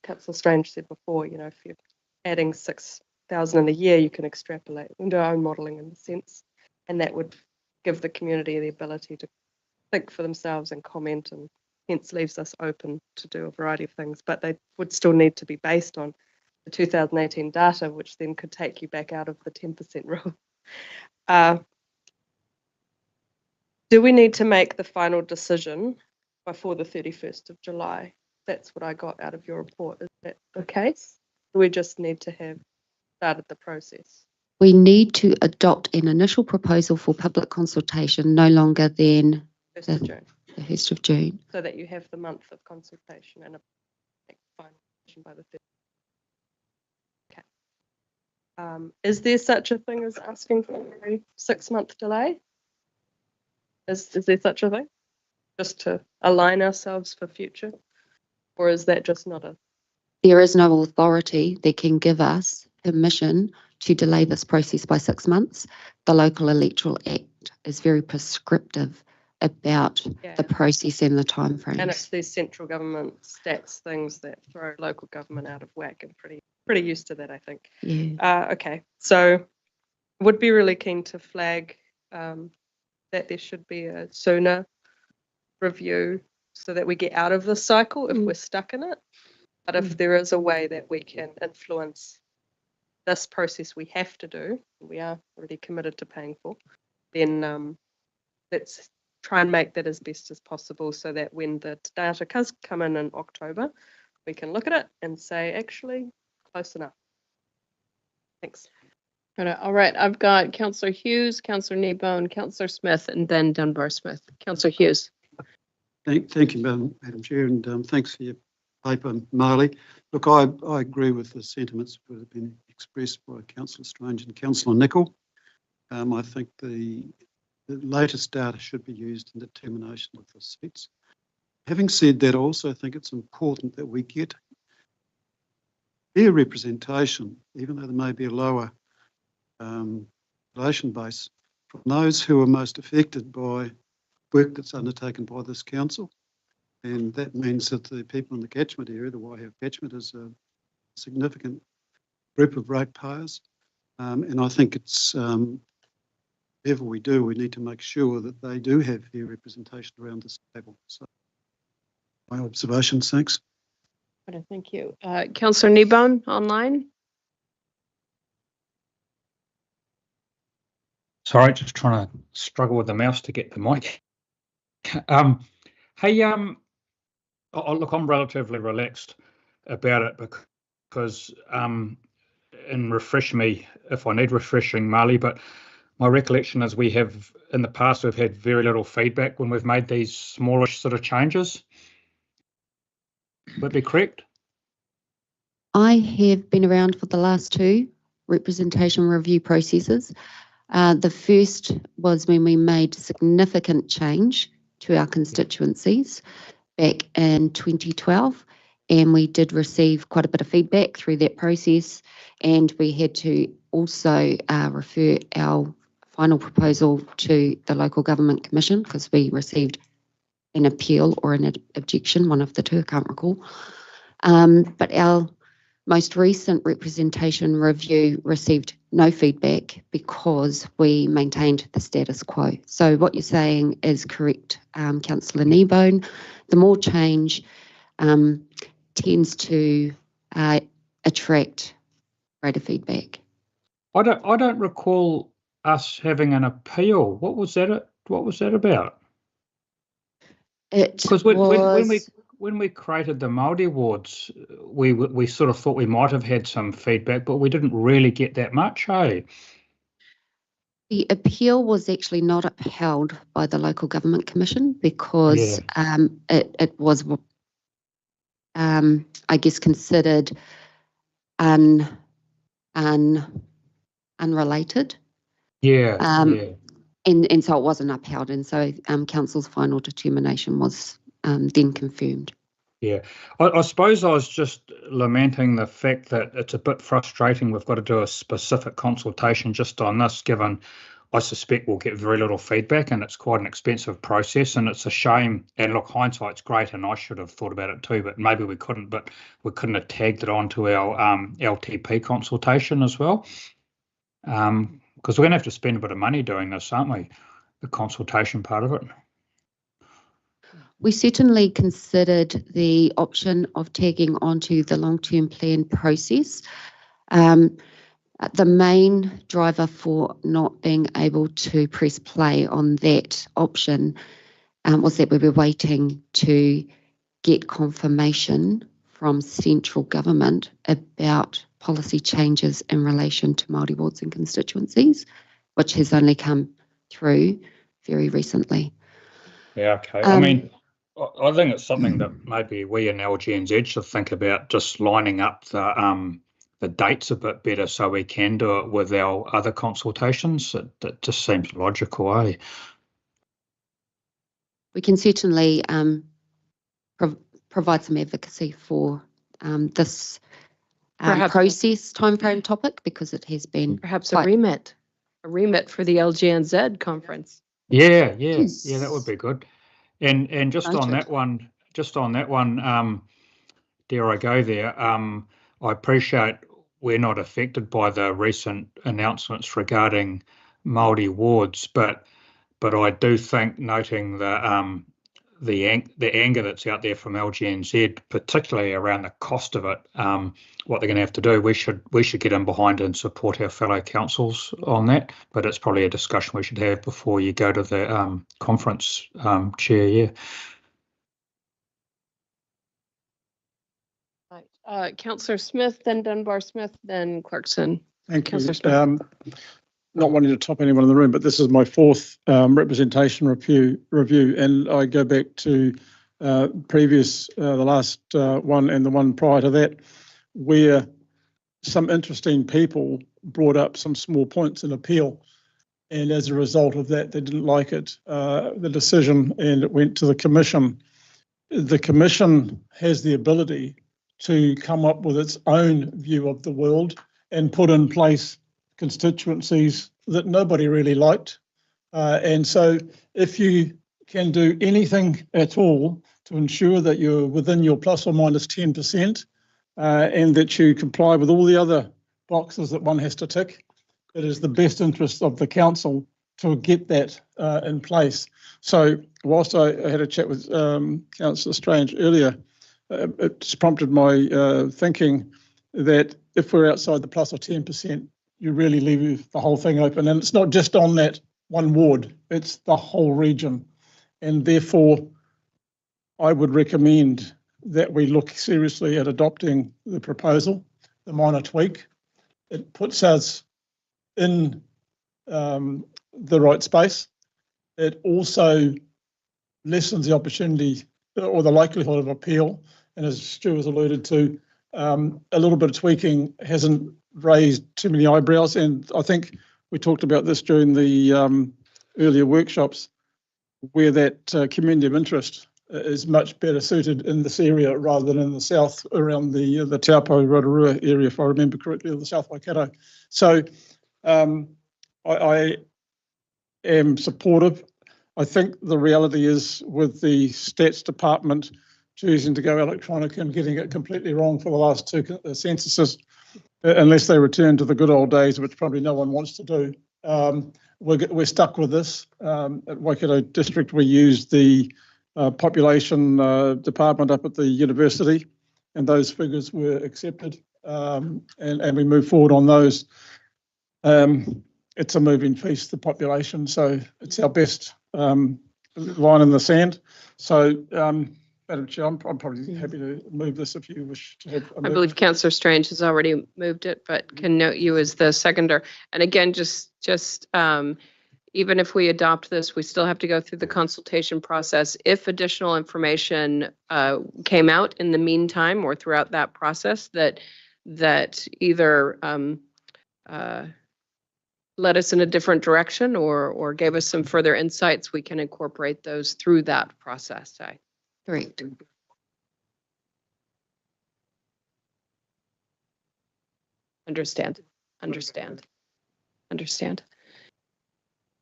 Councillor Strange said before, if you're adding 6 $100,000 in a year, you can extrapolate and do our own modelling in a sense, and that would give the community the ability to think for themselves and comment, and hence leaves us open to do a variety of things. But they would still need to be based on the 2018 data, which then could take you back out of the 10% rule. Do we need to make the final decision before the 31st of July? That's what I got out of your report. Is that the case? Do we just need to have started the process? We need to adopt an initial proposal for public consultation no longer than 1st of June, the 1st of June. so that you have the month of consultation and a final decision by the 30th. Okay. Is there such a thing as asking for a 6-month delay? Is there such a thing? Just to align ourselves for future? Or is that just not a... There is no authority that can give us permission to delay this process by 6 months. The Local Electoral Act is very prescriptive about the process and the timeframes. And it's these central government stats things that throw local government out of whack. I'm pretty used to that, I think. Yeah. Okay, so would be really keen to flag that there should be a sooner review so that we get out of this cycle if we're stuck in it. But if there is a way that we can influence this process we have to do, we are already committed to paying for, then let's try and make that as best as possible so that when the data does come in October, we can look at it and say, actually, close enough. Thanks. All right, I've got Councillor Hughes, Councillor Kneebone, Councillor Smith, and then Dunbar Smith. Councillor Hughes. Thank you, Madam Chair, and thanks for your paper, Marley. Look, I agree with the sentiments that have been expressed by Councillor Strange and Councillor Nicol. I think the latest data should be used in determination of the seats. Having said that, I also think it's important that we get fair representation, even though there may be a lower population base, from those who are most affected by work that's undertaken by this council. And that means that the people in the catchment area, the Waihao catchment, is a significant group of ratepayers. And I think it's, whatever we do, we need to make sure that they do have fair representation around this table. So my observations, thanks. Thank you. Councillor Kneebone, online. Sorry, just trying to struggle with the mouse to get the mic. Hey, look, I'm relatively relaxed about it because, and refresh me if I need refreshing, Marley, but my recollection is we have, in the past, we've had very little feedback when we've made these smallish sort of changes. Would that be correct? I have been around for the last 2 representation review processes. The first was when we made significant change to our constituencies back in 2012, and we did receive quite a bit of feedback through that process, and we had to also refer our final proposal to the Local Government Commission because we received an appeal or an objection, one of the 2, I can't recall. But our most recent representation review received no feedback because we maintained the status quo. So what you're saying is correct, Councillor Kneebone. The more change tends to attract greater feedback. I don't recall us having an appeal. What was that about? Because when we created the Māori Awards, we sort of thought we might have had some feedback, but we didn't really get that much, hey? The appeal was actually not upheld by the Local Government Commission because it was, I guess, considered unrelated. And so it wasn't upheld, and so Council's final determination was then confirmed. Yeah, I suppose I was just lamenting the fact that it's a bit frustrating we've got to do a specific consultation just on this, given I suspect we'll get very little feedback, and it's quite an expensive process, and it's a shame. And look, hindsight's great, and I should have thought about it too, but maybe we couldn't. But we couldn't have tagged it onto our LTP consultation as well, because we're going to have to spend a bit of money doing this, aren't we? The consultation part of it. We certainly considered the option of tagging onto the long-term plan process. The main driver for not being able to press play on that option was that we were waiting to get confirmation from central government about policy changes in relation to Māori wards and constituencies, which has only come through very recently. Yeah, okay. I mean, I think it's something that maybe we in LGNZ should think about, just lining up the dates a bit better so we can do it with our other consultations. That just seems logical, eh? We can certainly provide some advocacy for this process timeframe topic, because it has been Perhaps a remit for the LGNZ conference. Yeah, that would be good. And just on that one, dare I go there? I appreciate we're not affected by the recent announcements regarding Māori wards, but I do think, noting the anger that's out there from LGNZ, particularly around the cost of it, what they're going to have to do, we should get in behind and support our fellow councils on that. But it's probably a discussion we should have before you go to the conference, Chair. Yeah. Right. Councillor Smith, then Dunbar Smith, then Clarkson. Thank you. Smith. Not wanting to top anyone in the room, but this is my fourth representation review, and I go back to the last one and the one prior to that, where some interesting people brought up some small points in appeal, and as a result of that, they didn't like it, the decision, and it went to the Commission. The Commission has the ability to come up with its own view of the world and put in place constituencies that nobody really liked. And so if you can do anything at all to ensure that you're within your plus or minus 10%, and that you comply with all the other boxes that one has to tick, it is the best interest of the council to get that in place. So whilst I had a chat with Councillor Strange earlier, it's prompted my thinking that if we're outside the plus or 10%, you really leave the whole thing open. And it's not just on that one ward, it's the whole region. And therefore, I would recommend that we look seriously at adopting the proposal, the minor tweak. It puts us in the right space. It also lessens the opportunity or the likelihood of appeal. And as Stu has alluded to, a little bit of tweaking hasn't raised too many eyebrows, and I think we talked about this during the earlier workshops, where that community of interest is much better suited in this area rather than in the south around the Taupo Rotorua area, if I remember correctly, or the South Waikato. So I am supportive. I think the reality is, with the stats department choosing to go electronic and getting it completely wrong for the last two censuses, unless they return to the good old days, which probably no one wants to do, we're stuck with this. At Waikato District, we used the population department up at the university, and those figures were accepted, and we moved forward on those. It's a moving feast, the population, so it's our best line in the sand. So, Madam Chair, I'm probably happy to move this if you wish to have a move. I believe Councillor Strange has already moved it, but can note you as the seconder. And again, just even if we adopt this, we still have to go through the consultation process. If additional information came out in the meantime or throughout that process that either led us in a different direction or gave us some further insights, we can incorporate those through that process. Correct. Understand.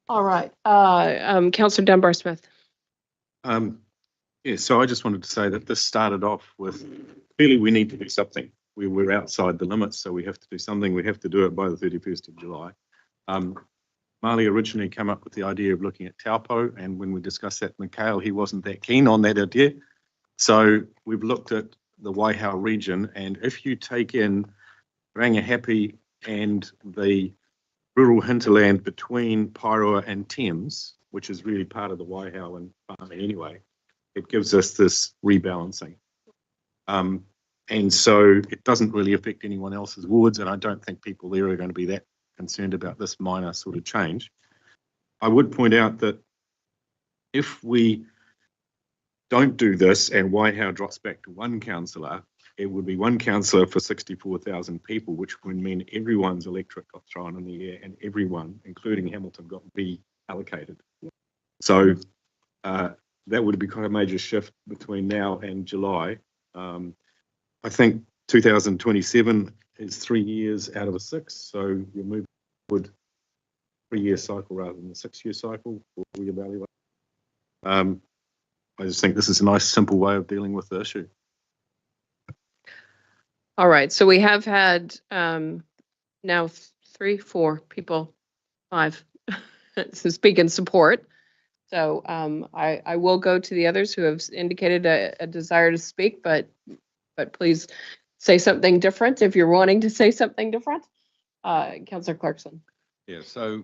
All right, Councillor Dunbar-Smith. Yeah, so I just wanted to say that this started off with, clearly we need to do something. We're outside the limits, so we have to do something. We have to do it by the 31st of July. Marley originally came up with the idea of looking at Taupo, and when we discussed that with Mikhail, he wasn't that keen on that idea. So we've looked at the Waikato region, and if you take in Rangihape and the rural hinterland between Pairua and Thames, which is really part of the Waikato and farming anyway, it gives us this rebalancing. And so it doesn't really affect anyone else's wards, and I don't think people there are going to be that concerned about this minor sort of change. I would point out that if we don't do this and Waikato drops back to one councillor, it would be one councillor for 64,000 people, which would mean everyone's electorate got thrown in the air and everyone, including Hamilton, got reallocated. So that would be quite a major shift between now and July. I think 2027 is 3 years out of a 6, so you're moving forward 3-year cycle rather than a 6-year cycle for reevaluation. I just think this is a nice, simple way of dealing with the issue. All right, so we have had now 3, 4 people, 5 speak in support. So I will go to the others who have indicated a desire to speak, but please say something different if you're wanting to say something different. Councillor Clarkson. Yeah, so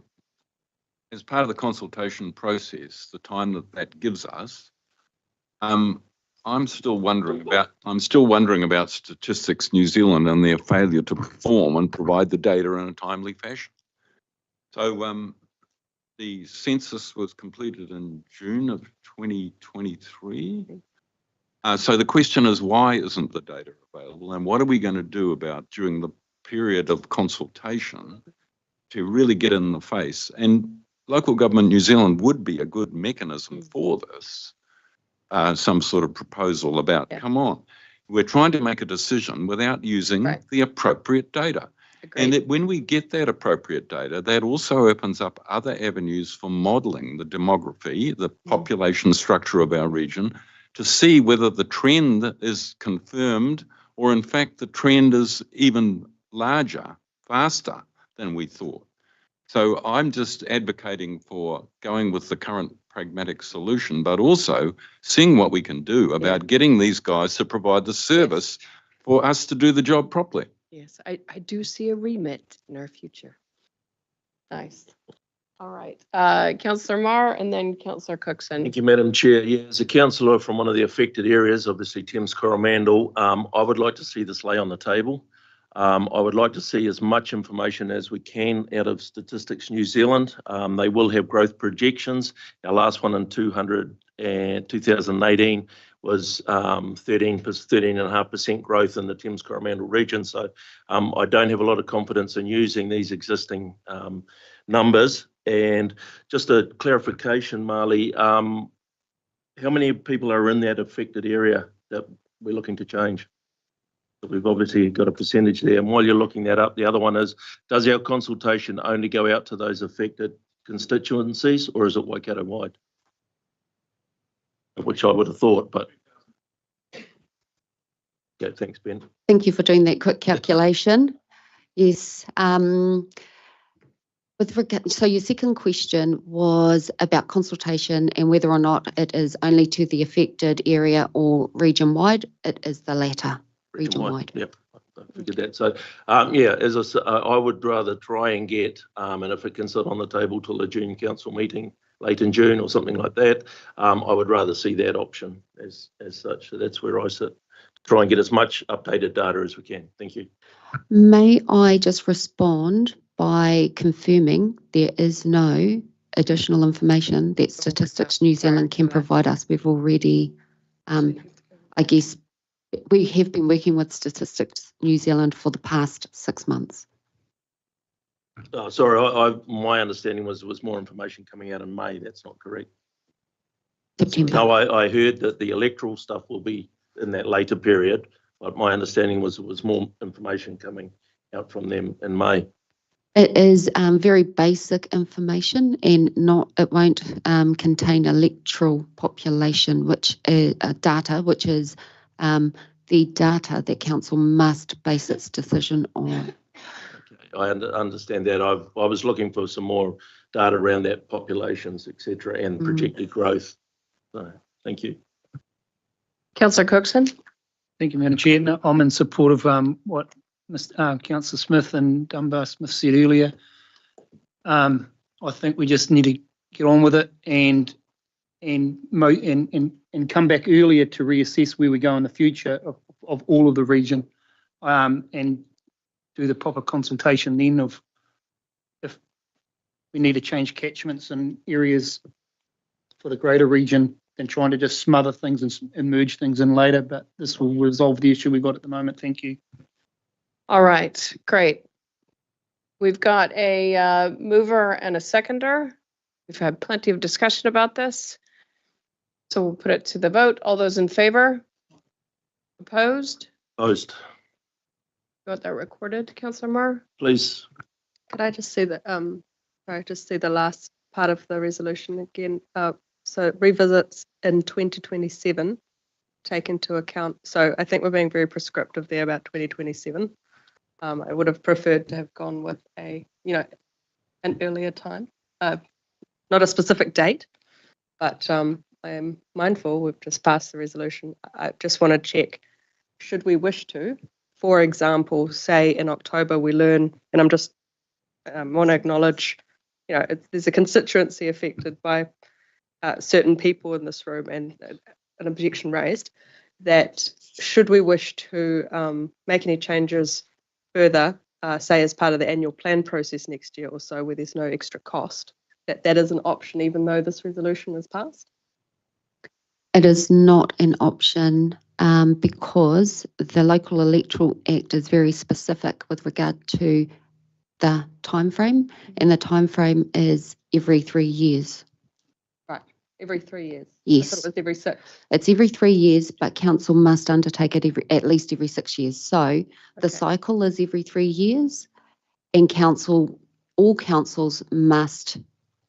as part of the consultation process, the time that gives us, I'm still wondering about Statistics New Zealand and their failure to perform and provide the data in a timely fashion. So the census was completed in June of 2023. So the question is, why isn't the data available, and what are we going to do about during the period of consultation to really get in the face? And Local Government New Zealand would be a good mechanism for this. Some sort of proposal about, come on, we're trying to make a decision without using the appropriate data. Agreed. And that when we get that appropriate data, that also opens up other avenues for modelling the demography, the population structure of our region, to see whether the trend is confirmed or in fact the trend is even larger, faster than we thought. So I'm just advocating for going with the current pragmatic solution, but also seeing what we can do about getting these guys to provide the service for us to do the job properly. Yes, I do see a remit in our future. Nice. All right, Councillor Marr and then Councillor Cookson. Thank you, Madam Chair. Yeah, as a councillor from one of the affected areas, obviously Thames Coromandel, I would like to see this lay on the table. I would like to see as much information as we can out of Statistics New Zealand. They will have growth projections. Our last one in 2018 was 13.5% growth in the Thames Coromandel region. So I don't have a lot of confidence in using these existing numbers. And just a clarification, Marley, how many people are in that affected area that we're looking to change? We've obviously got a percentage there. And while you're looking that up, the other one is, does our consultation only go out to those affected constituencies, or is it Waikato wide? Which I would have thought, but yeah, thanks, Ben. Thank you for doing that quick calculation. Yes. So your second question was about consultation and whether or not it is only to the affected area or region wide. It is the latter. Region wide. Yep, I figured that. So, yeah, as I said, I would rather try and get, and if it can sit on the table till the June council meeting, late in June or something like that, I would rather see that option as such. So that's where I sit. Try and get as much updated data as we can. Thank you. May I just respond by confirming there is no additional information that Statistics New Zealand can provide us. We've already, I guess, we have been working with Statistics New Zealand for the past 6 months. Oh, sorry, my understanding was more information coming out in May. That's not correct. September. No, I heard that the electoral stuff will be in that later period, but my understanding was more information coming out from them in May. It is very basic information and it won't contain electoral population, which is data, which is the data that council must base its decision on. I understand that. I was looking for some more data around that, populations, etc., and projected growth. So, thank you. Councillor Cookson. Thank you, Madam Chair. No, I'm in support of what Councillor Smith and Dunbar Smith said earlier. I think we just need to get on with it and come back earlier to reassess where we go in the future of all of the region, and do the proper consultation then of if we need to change catchments and areas for the greater region than trying to just smother things and merge things in later. But this will resolve the issue we've got at the moment. Thank you. All right, great. We've got a mover and a seconder. We've had plenty of discussion about this. So we'll put it to the vote. All those in favor? Opposed? Opposed. Got that recorded, Councillor Marr? Please. Could I just see the last part of the resolution again? So revisits in 2027 take into account. So I think we're being very prescriptive there about 2027. I would have preferred to have gone with an earlier time, not a specific date, but I am mindful we've just passed the resolution. I just want to check, should we wish to, for example, say in October we learn, and I'm just want to acknowledge, there's a constituency affected by certain people in this room and an objection raised, that should we wish to make any changes further, say as part of the annual plan process next year or so, where there's no extra cost, that is an option even though this resolution is passed? It is not an option because the Local Electoral Act is very specific with regard to the time frame, and the time frame is every 3 years. Right, every 3 years. Yes. I thought it was every 6. It's every 3 years, but council must undertake it at least every 6 years. So the cycle is every 3 years, and all councils must,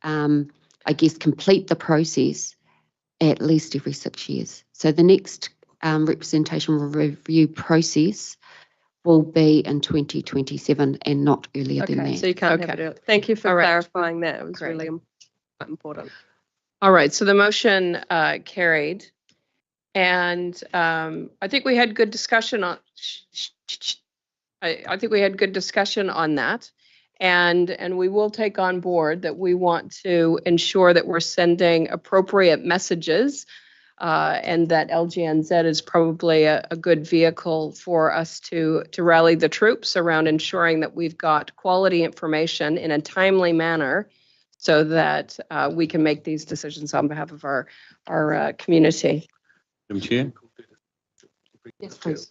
complete the process at least every 6 years. So the next representation review process will be in 2027 and not earlier than that. So you can't have it early. Thank you for clarifying that. It was really important. All right, so the motion carried, and I think we had good discussion on. I think we had good discussion on that, and we will take on board that we want to ensure that we're sending appropriate messages, and that LGNZ is probably a good vehicle for us to rally the troops around ensuring that we've got quality information in a timely manner, so that we can make these decisions on behalf of our community. Madam Chair? Yes, please.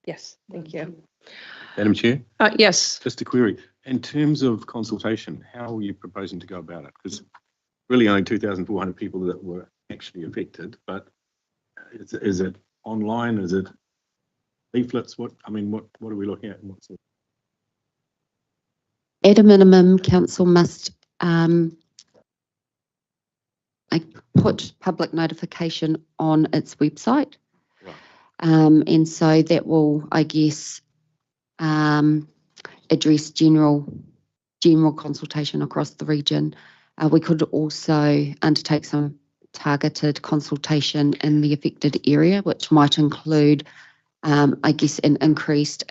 Yes, thank you. Madam Chair? Yes. Just a query. In terms of consultation, how are you proposing to go about it? Because really only 2,400 people that were actually affected, but is it online? Is it leaflets? What are we looking at? At a minimum, council must put public notification on its website. Right. And so that will, address general consultation across the region. We could also undertake some targeted consultation in the affected area, which might include, an increased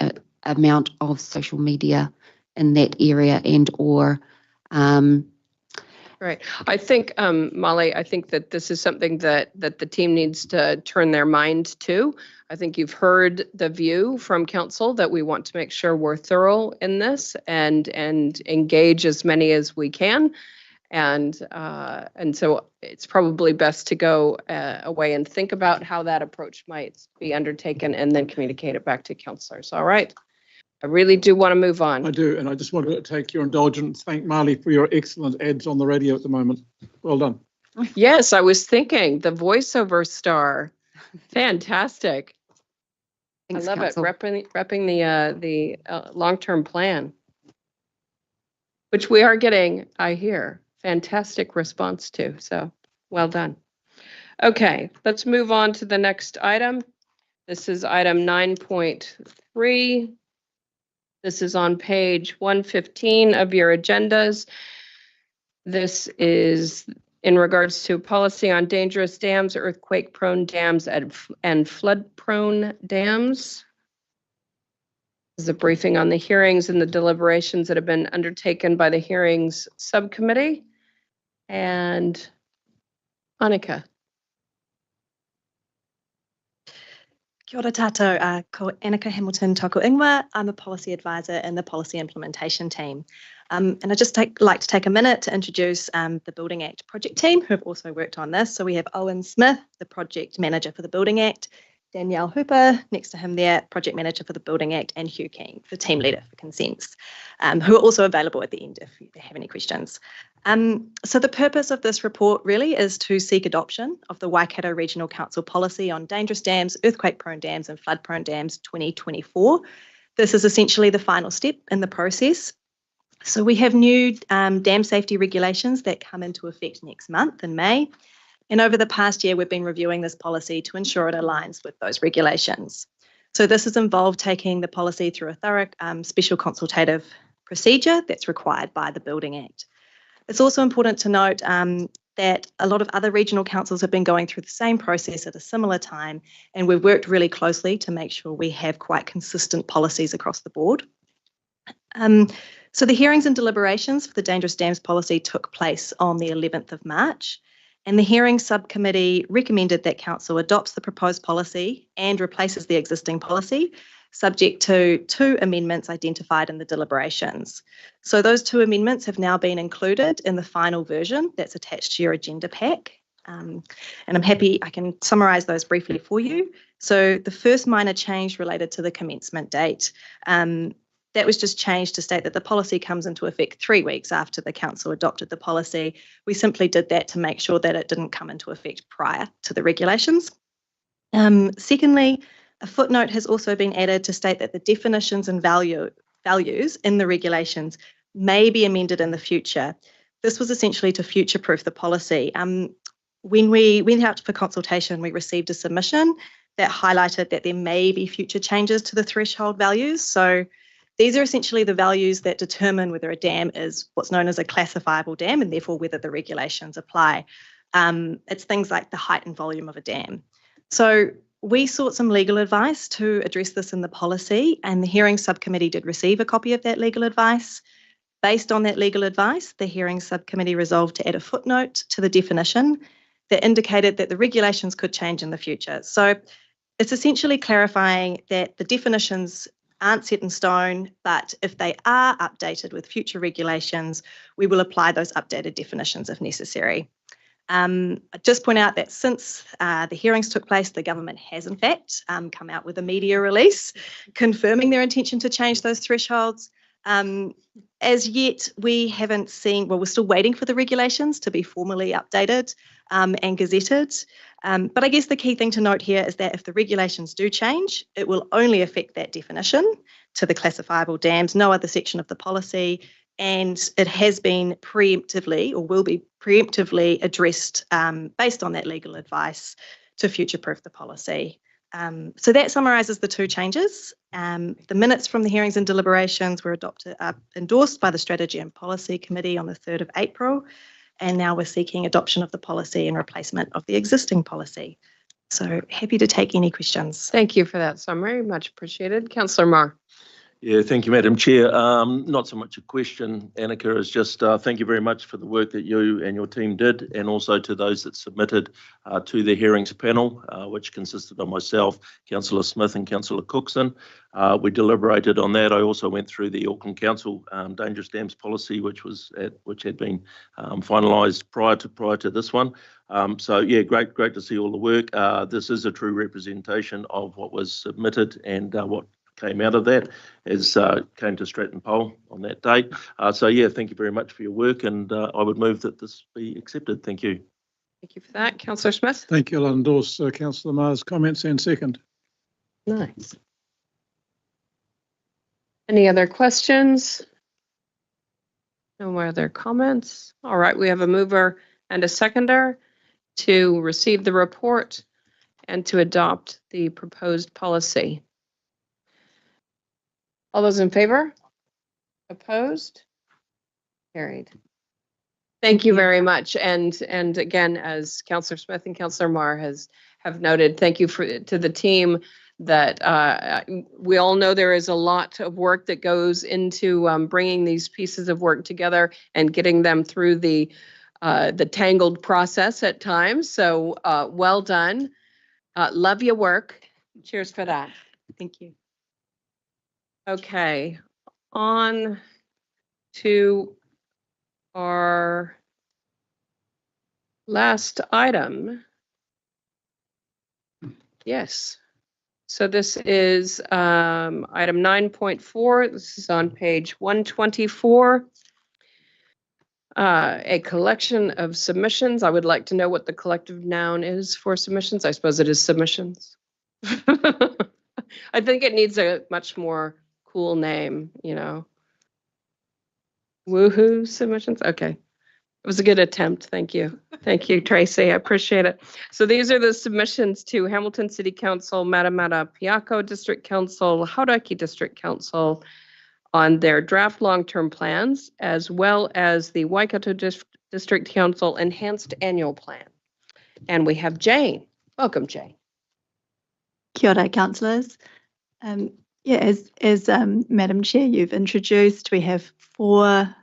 amount of social media in that area and/or. Right. I think, Molly, I think that this is something that the team needs to turn their mind to. I think you've heard the view from council that we want to make sure we're thorough in this and engage as many as we can. And so it's probably best to go away and think about how that approach might be undertaken and then communicate it back to councillors. All right. I really do want to move on. I do, and I just wanted to take your indulgence. Thank Marley for your excellent ads on the radio at the moment. Well done. Yes, I was thinking the voiceover star. Fantastic. Thanks, I love council. it. Repping the long-term plan. which we are getting, I hear, fantastic response to. So well done. Okay, let's move on to the next item. This is item 9.3. This is on page 115 of your agendas. This is in regards to policy on dangerous dams, earthquake-prone dams, and flood-prone dams. This is a briefing on the hearings and the deliberations that have been undertaken by the hearings subcommittee. And Annika. Kia ora tātou, ko Annika Hamilton tōku ingoa. I'm a policy advisor in the policy implementation team. And I'd just like to take a minute to introduce the Building Act project team who have also worked on this. So we have Owen Smith, the project manager for the Building Act, Danielle Hooper, next to him there, project manager for the Building Act, and Hugh King, the team leader for consents, who are also available at the end if you have any questions. So the purpose of this report really is to seek adoption of the Waikato Regional Council policy on dangerous dams, earthquake-prone dams, and flood-prone dams 2024. This is essentially the final step in the process. So we have new dam safety regulations that come into effect next month in May. And over the past year, we've been reviewing this policy to ensure it aligns with those regulations. So this has involved taking the policy through a thorough special consultative procedure that's required by the Building Act. It's also important to note that a lot of other regional councils have been going through the same process at a similar time, and we've worked really closely to make sure we have quite consistent policies across the board. So the hearings and deliberations for the Dangerous Dams policy took place on the 11th of March. And the hearing subcommittee recommended that council adopts the proposed policy and replaces the existing policy, subject to 2 amendments identified in the deliberations. So those 2 amendments have now been included in the final version that's attached to your agenda pack. And I'm happy I can summarise those briefly for you. So the first minor change related to the commencement date. That was just changed to state that the policy comes into effect 3 weeks after the council adopted the policy. We simply did that to make sure that it didn't come into effect prior to the regulations. Secondly, a footnote has also been added to state that the definitions and values in the regulations may be amended in the future. This was essentially to future-proof the policy. When we went out for consultation, we received a submission that highlighted that there may be future changes to the threshold values. So these are essentially the values that determine whether a dam is what's known as a classifiable dam and therefore whether the regulations apply. It's things like the height and volume of a dam. So we sought some legal advice to address this in the policy, and the hearing subcommittee did receive a copy of that legal advice. Based on that legal advice, the hearing subcommittee resolved to add a footnote to the definition that indicated that the regulations could change in the future. So it's essentially clarifying that the definitions aren't set in stone, but if they are updated with future regulations, we will apply those updated definitions if necessary. I'd just point out that since the hearings took place, the government has in fact come out with a media release confirming their intention to change those thresholds. As yet, we haven't seen, well, we're still waiting for the regulations to be formally updated and gazetted. But I guess the key thing to note here is that if the regulations do change, it will only affect that definition to the classifiable dams, no other section of the policy, and it has been preemptively or will be preemptively addressed based on that legal advice to future-proof the policy. So that summarises the 2 changes. The minutes from the hearings and deliberations were endorsed by the Strategy and Policy Committee on the 3rd of April, and now we're seeking adoption of the policy and replacement of the existing policy. So happy to take any questions. Thank you for that summary, much appreciated. Councillor Marr. Yeah, thank you, Madam Chair. Not so much a question, Annika, is just thank you very much for the work that you and your team did, and also to those that submitted to the hearings panel, which consisted of myself, Councillor Smith and Councillor Cookson. We deliberated on that. I also went through the Auckland Council Dangerous Dams policy, which had been finalised prior to this one. So yeah, great to see all the work. This is a true representation of what was submitted and what came out of that as came to Stratton Poll on that date. So yeah, thank you very much for your work, and I would move that this be accepted. Thank you. Thank you for that. Councillor Smith. Thank you. I'll endorse Councillor Marr's comments and second. Nice. Any other questions? No more other comments. All right, we have a mover and a seconder to receive the report and to adopt the proposed policy. All those in favor? Opposed? Carried. Thank you very much. And again, as Councillor Smith and Councillor Marr have noted, thank you to the team that we all know there is a lot of work that goes into bringing these pieces of work together and getting them through the tangled process at times. So well done. Love your work. Cheers for that. Thank you. Okay, on to our last item. Yes. So this is item 9.4. This is on page 124. A collection of submissions. I would like to know what the collective noun is for submissions. I suppose it is submissions. I think it needs a much more cool name, you know. Woohoo submissions. Okay. It was a good attempt. Thank you. Thank you, Tracy. I appreciate it. So these are the submissions to Hamilton City Council, Matamata Piako District Council, Hauraki District Council on their draft long-term plans, as well as the Waikato District Council Enhanced Annual Plan. And we have Jane. Welcome, Jane. Kia ora, councillors. As Madam Chair, you've introduced, we have 4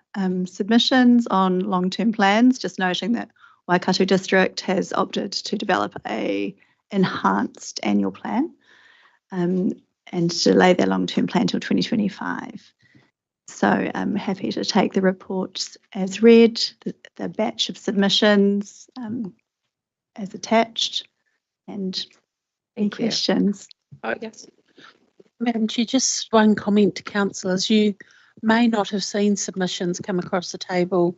submissions on long-term plans, just noting that Waikato District has opted to develop a enhanced annual plan and delay their long-term plan till 2025. So I'm happy to take the reports as read, the batch of submissions as attached, and any questions. Oh, yes. Madam Chair, just one comment to councillors. You may not have seen submissions come across the table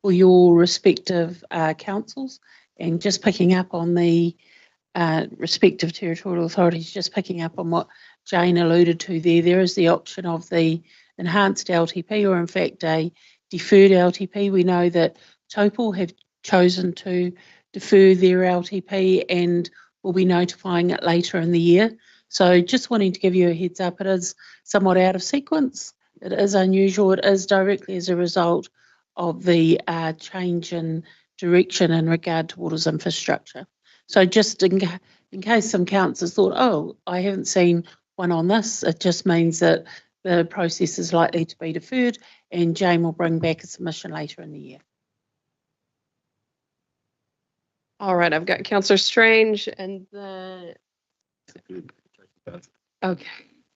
for your respective councils, and just picking up on the respective territorial authorities, just picking up on what Jane alluded to there is the option of the enhanced LTP, or in fact a deferred LTP. We know that Topol have chosen to defer their LTP and will be notifying it later in the year. So just wanting to give you a heads up, it is somewhat out of sequence. It is unusual. It is directly as a result of the change in direction in regard to waters infrastructure. So just in case some councillors thought, oh, I haven't seen one on this, it just means that the process is likely to be deferred, and Jane will bring back a submission later in the year. All right, I've got Councillor Strange and then... Okay.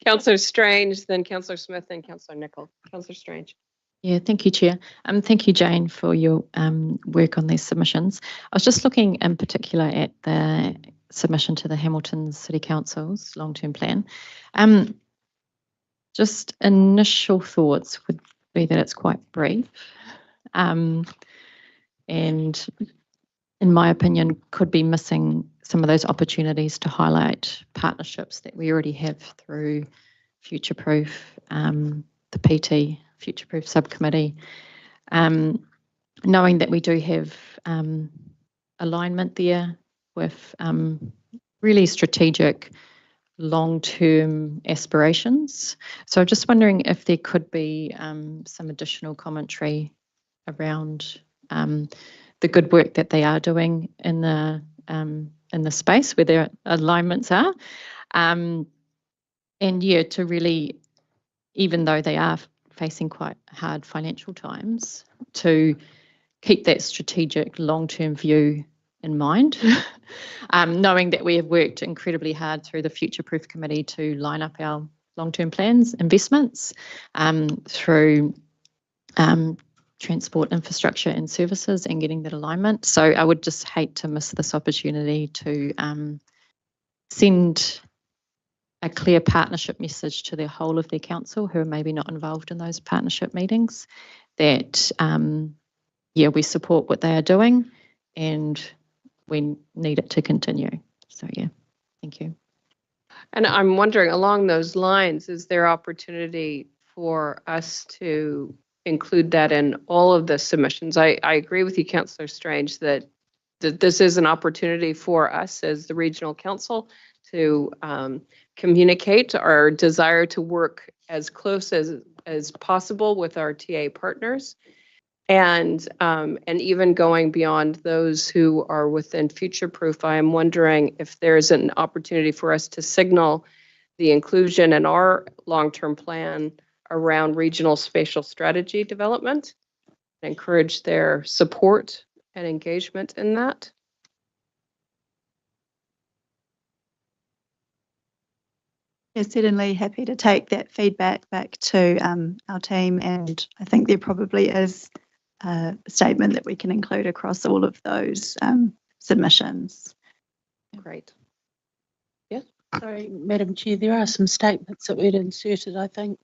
Councillor Strange, then Councillor Smith, and Councillor Nicol. Councillor Strange. Yeah, thank you, Chair. Thank you, Jane, for your work on these submissions. I was just looking in particular at the submission to the Hamilton City Council's long-term plan. Just initial thoughts would be that it's quite brief, and in my opinion, could be missing some of those opportunities to highlight partnerships that we already have through Future Proof, the PT Future Proof Subcommittee, knowing that we do have alignment there with really strategic long-term aspirations. So I'm just wondering if there could be some additional commentary around the good work that they are doing in the space where their alignments are, and yeah, to really, even though they are facing quite hard financial times, to keep that strategic long-term view in mind, knowing that we have worked incredibly hard through the Future Proof Committee to line up our long-term plans, investments, through transport infrastructure and services, and getting that alignment. So I would just hate to miss this opportunity to send a clear partnership message to the whole of their council who are maybe not involved in those partnership meetings, that yeah, we support what they are doing and we need it to continue. So yeah, thank you. And I'm wondering, along those lines, is there opportunity for us to include that in all of the submissions. I agree with you, Councillor Strange, that this is an opportunity for us as the Regional Council to communicate our desire to work as close as possible with our TA partners, and even going beyond those who are within future proof. I am wondering if there's an opportunity for us to signal the inclusion in our long-term plan around regional spatial strategy development, encourage their support and engagement in that. Yeah, certainly happy to take that feedback back to our team, and I think there probably is a statement that we can include across all of those submissions. Great. Sorry, Madam Chair, there are some statements that we'd inserted, I think,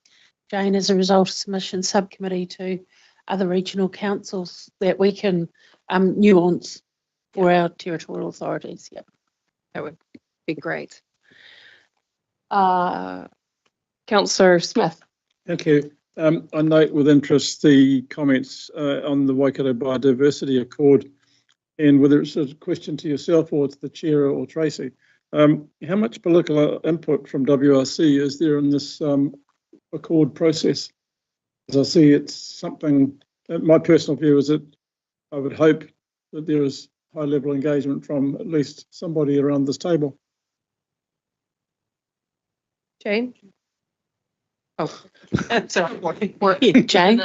Jane, as a result of submission subcommittee to other regional councils that we can nuance for our territorial authorities. Yeah, that would be great. Councillor Smith. Thank you. I note with interest the comments on the Waikato Biodiversity Accord, and whether it's a question to yourself or to the Chair or Tracy. How much political input from WRC is there in this accord process? As I see, it's something, my personal view is that I would hope that there is high level engagement from at least somebody around this table. Jane? Oh, sorry. Jane.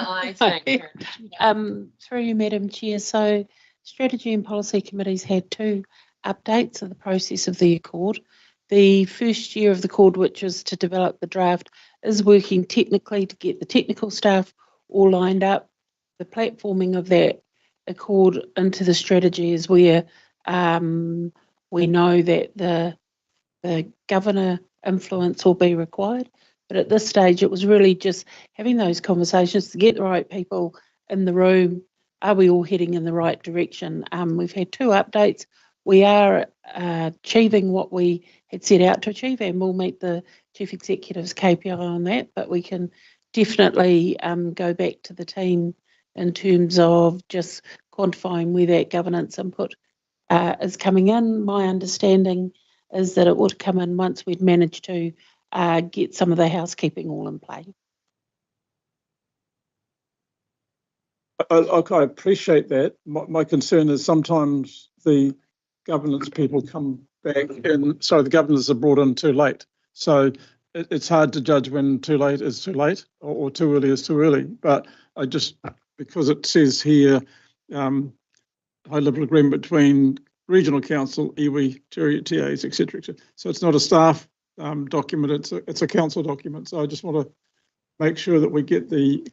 Through you, Madam Chair. So Strategy and Policy Committees had two updates of the process of the Accord. The first year of the Accord, which was to develop the draft, is working technically to get the technical staff all lined up. The platforming of that Accord into the strategy is where we know that the governor influence will be required. But at this stage, it was really just having those conversations to get the right people in the room. Are we all heading in the right direction? We've had two updates. We are achieving what we had set out to achieve, and we'll meet the Chief Executive's KPI on that, but we can definitely go back to the team in terms of just quantifying where that governance input is coming in. My understanding is that it would come in once we'd managed to get some of the housekeeping all in play. I appreciate that. My concern is sometimes the governance people come back and, sorry, the governors are brought in too late. So it's hard to judge when too late is too late or too early is too early. But I just, because it says here, high level agreement between regional council, iwi, TAs, etc. So it's not a staff document, it's a council document. So I just want to make sure that we get the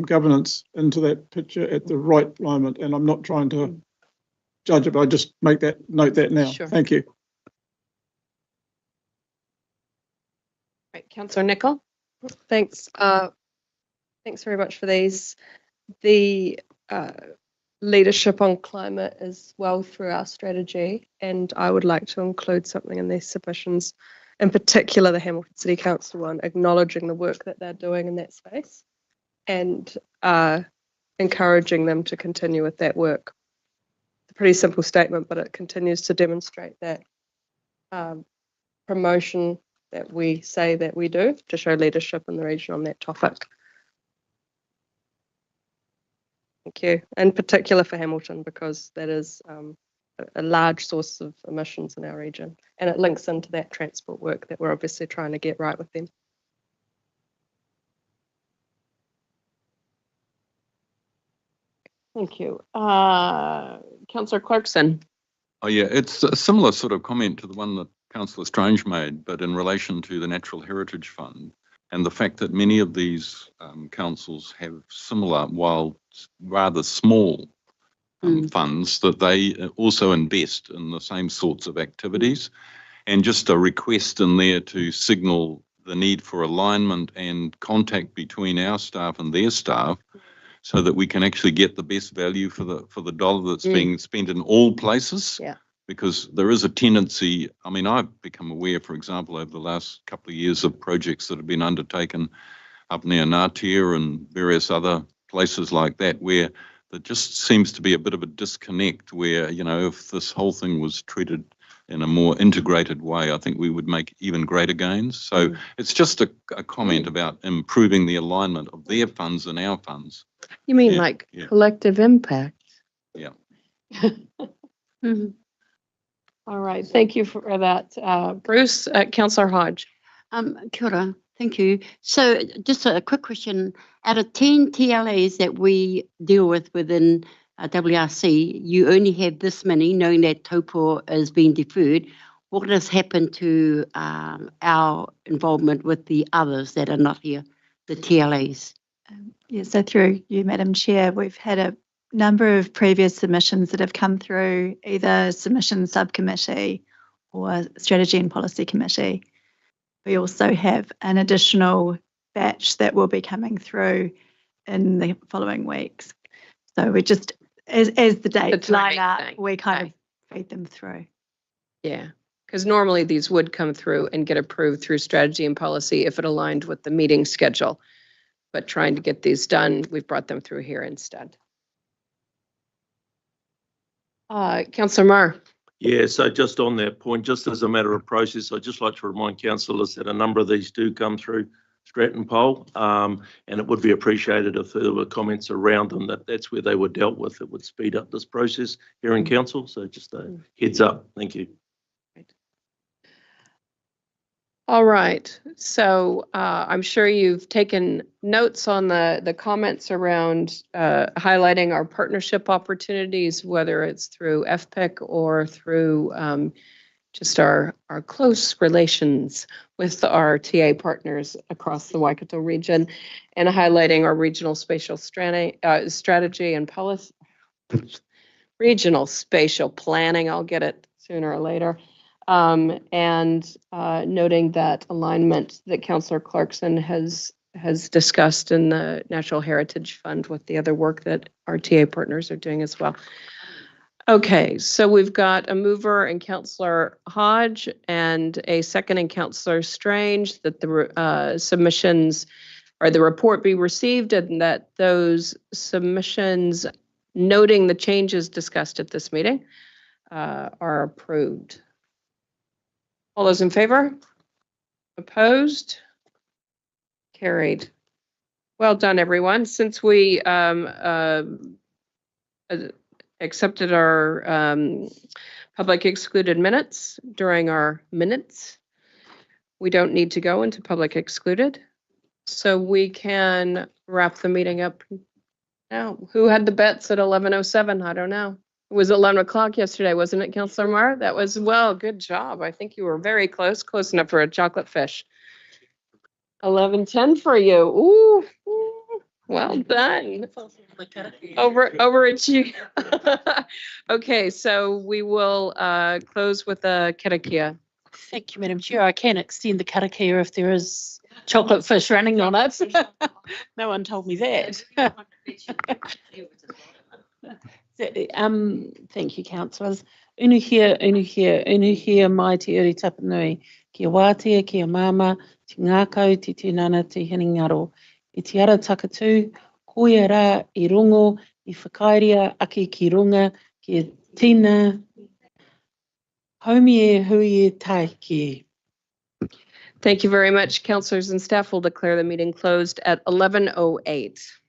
governance into that picture at the right moment. And I'm not trying to judge it, but I just note that now. Sure. Thank you. Right, Councillor Nicol. Thanks. Thanks very much for these. The leadership on climate is well through our strategy, and I would like to include something in these submissions, in particular the Hamilton City Council one, acknowledging the work that they're doing in that space and encouraging them to continue with that work. It's a pretty simple statement, but it continues to demonstrate that promotion that we say that we do to show leadership in the region on that topic. Thank you. In particular for Hamilton, because that is a large source of emissions in our region, and it links into that transport work that we're obviously trying to get right with them. Thank you. Councillor Clarkson. Oh yeah, it's a similar sort of comment to the one that Councillor Strange made, but in relation to the Natural Heritage Fund and the fact that many of these councils have similar, while rather small funds, that they also invest in the same sorts of activities, and just a request in there to signal the need for alignment and contact between our staff and their staff, so that we can actually get the best value for the dollar that's being spent in all places. Yeah. Because there is a tendency, I mean, I've become aware, for example, over the last couple of years of projects that have been undertaken up near Ngatea and various other places like that where there just seems to be a bit of a disconnect where, you know, if this whole thing was treated in a more integrated way, I think we would make even greater gains. So it's just a comment about improving the alignment of their funds and our funds. You mean Yeah, like yeah. collective impact? Yeah. All right, thank you for that. Bruce, Councillor Hodge. Kia ora, thank you. So just a quick question. Out of 10 TLAs that we deal with within WRC, you only have this many, knowing that Taupo is being deferred. What has happened to our involvement with the others that are not here, the TLAs? Yeah, so through you, Madam Chair, we've had a number of previous submissions that have come through either submission subcommittee or strategy and policy committee. We also have an additional batch that will be coming through in the following weeks. So we just, as the dates line up, we kind of feed them through. Yeah, because normally these would come through and get approved through strategy and policy if it aligned with the meeting schedule. But trying to get these done, we've brought them through here instead. Councillor Marr. Yeah, so just on that point, just as a matter of process, I'd just like to remind councillors that a number of these do come through Stratton Poll, and it would be appreciated if there were comments around them that's where they were dealt with. It would speed up this process here in council. So just a heads up. Thank you. All right, so I'm sure you've taken notes on the comments around highlighting our partnership opportunities, whether it's through FPIC or through just our close relations with our TA partners across the Waikato region, and highlighting our regional spatial strategy and policy, regional spatial planning, I'll get it sooner or later. And noting that alignment that Councillor Clarkson has discussed in the Natural Heritage Fund with the other work that our TA partners are doing as well. Okay, so we've got a mover in Councillor Hodge and a second in Councillor Strange that the submissions or the report be received and that those submissions noting the changes discussed at this meeting are approved. All those in favor? Opposed? Carried. Well done, everyone. Since we accepted our public excluded minutes during our minutes, we don't need to go into public excluded. So we can wrap the meeting up now. Who had the bets at 11:07? I don't know. It was 11 o'clock yesterday, wasn't it, Councillor Marr? That was, well, good job. I think you were very close enough for a chocolate fish. 11:10 for you. Ooh, well done. Overachieving. Okay, so we will close with a karakia. Thank you, Madam Chair. I can extend the karakia if there is chocolate fish running on it. No one told me that. Thank you, councillors. Unuhia mai te uri tapanui. Kia wātea, kia māma, te ngākau, te tūnana, te hiningaro. I te ara takatū, koia rā, I rongo, I whakairia, ake ki runga, kia tina. Haumi e hui e taiki. Thank you very much, councillors and staff. Will declare the meeting closed at 11:08.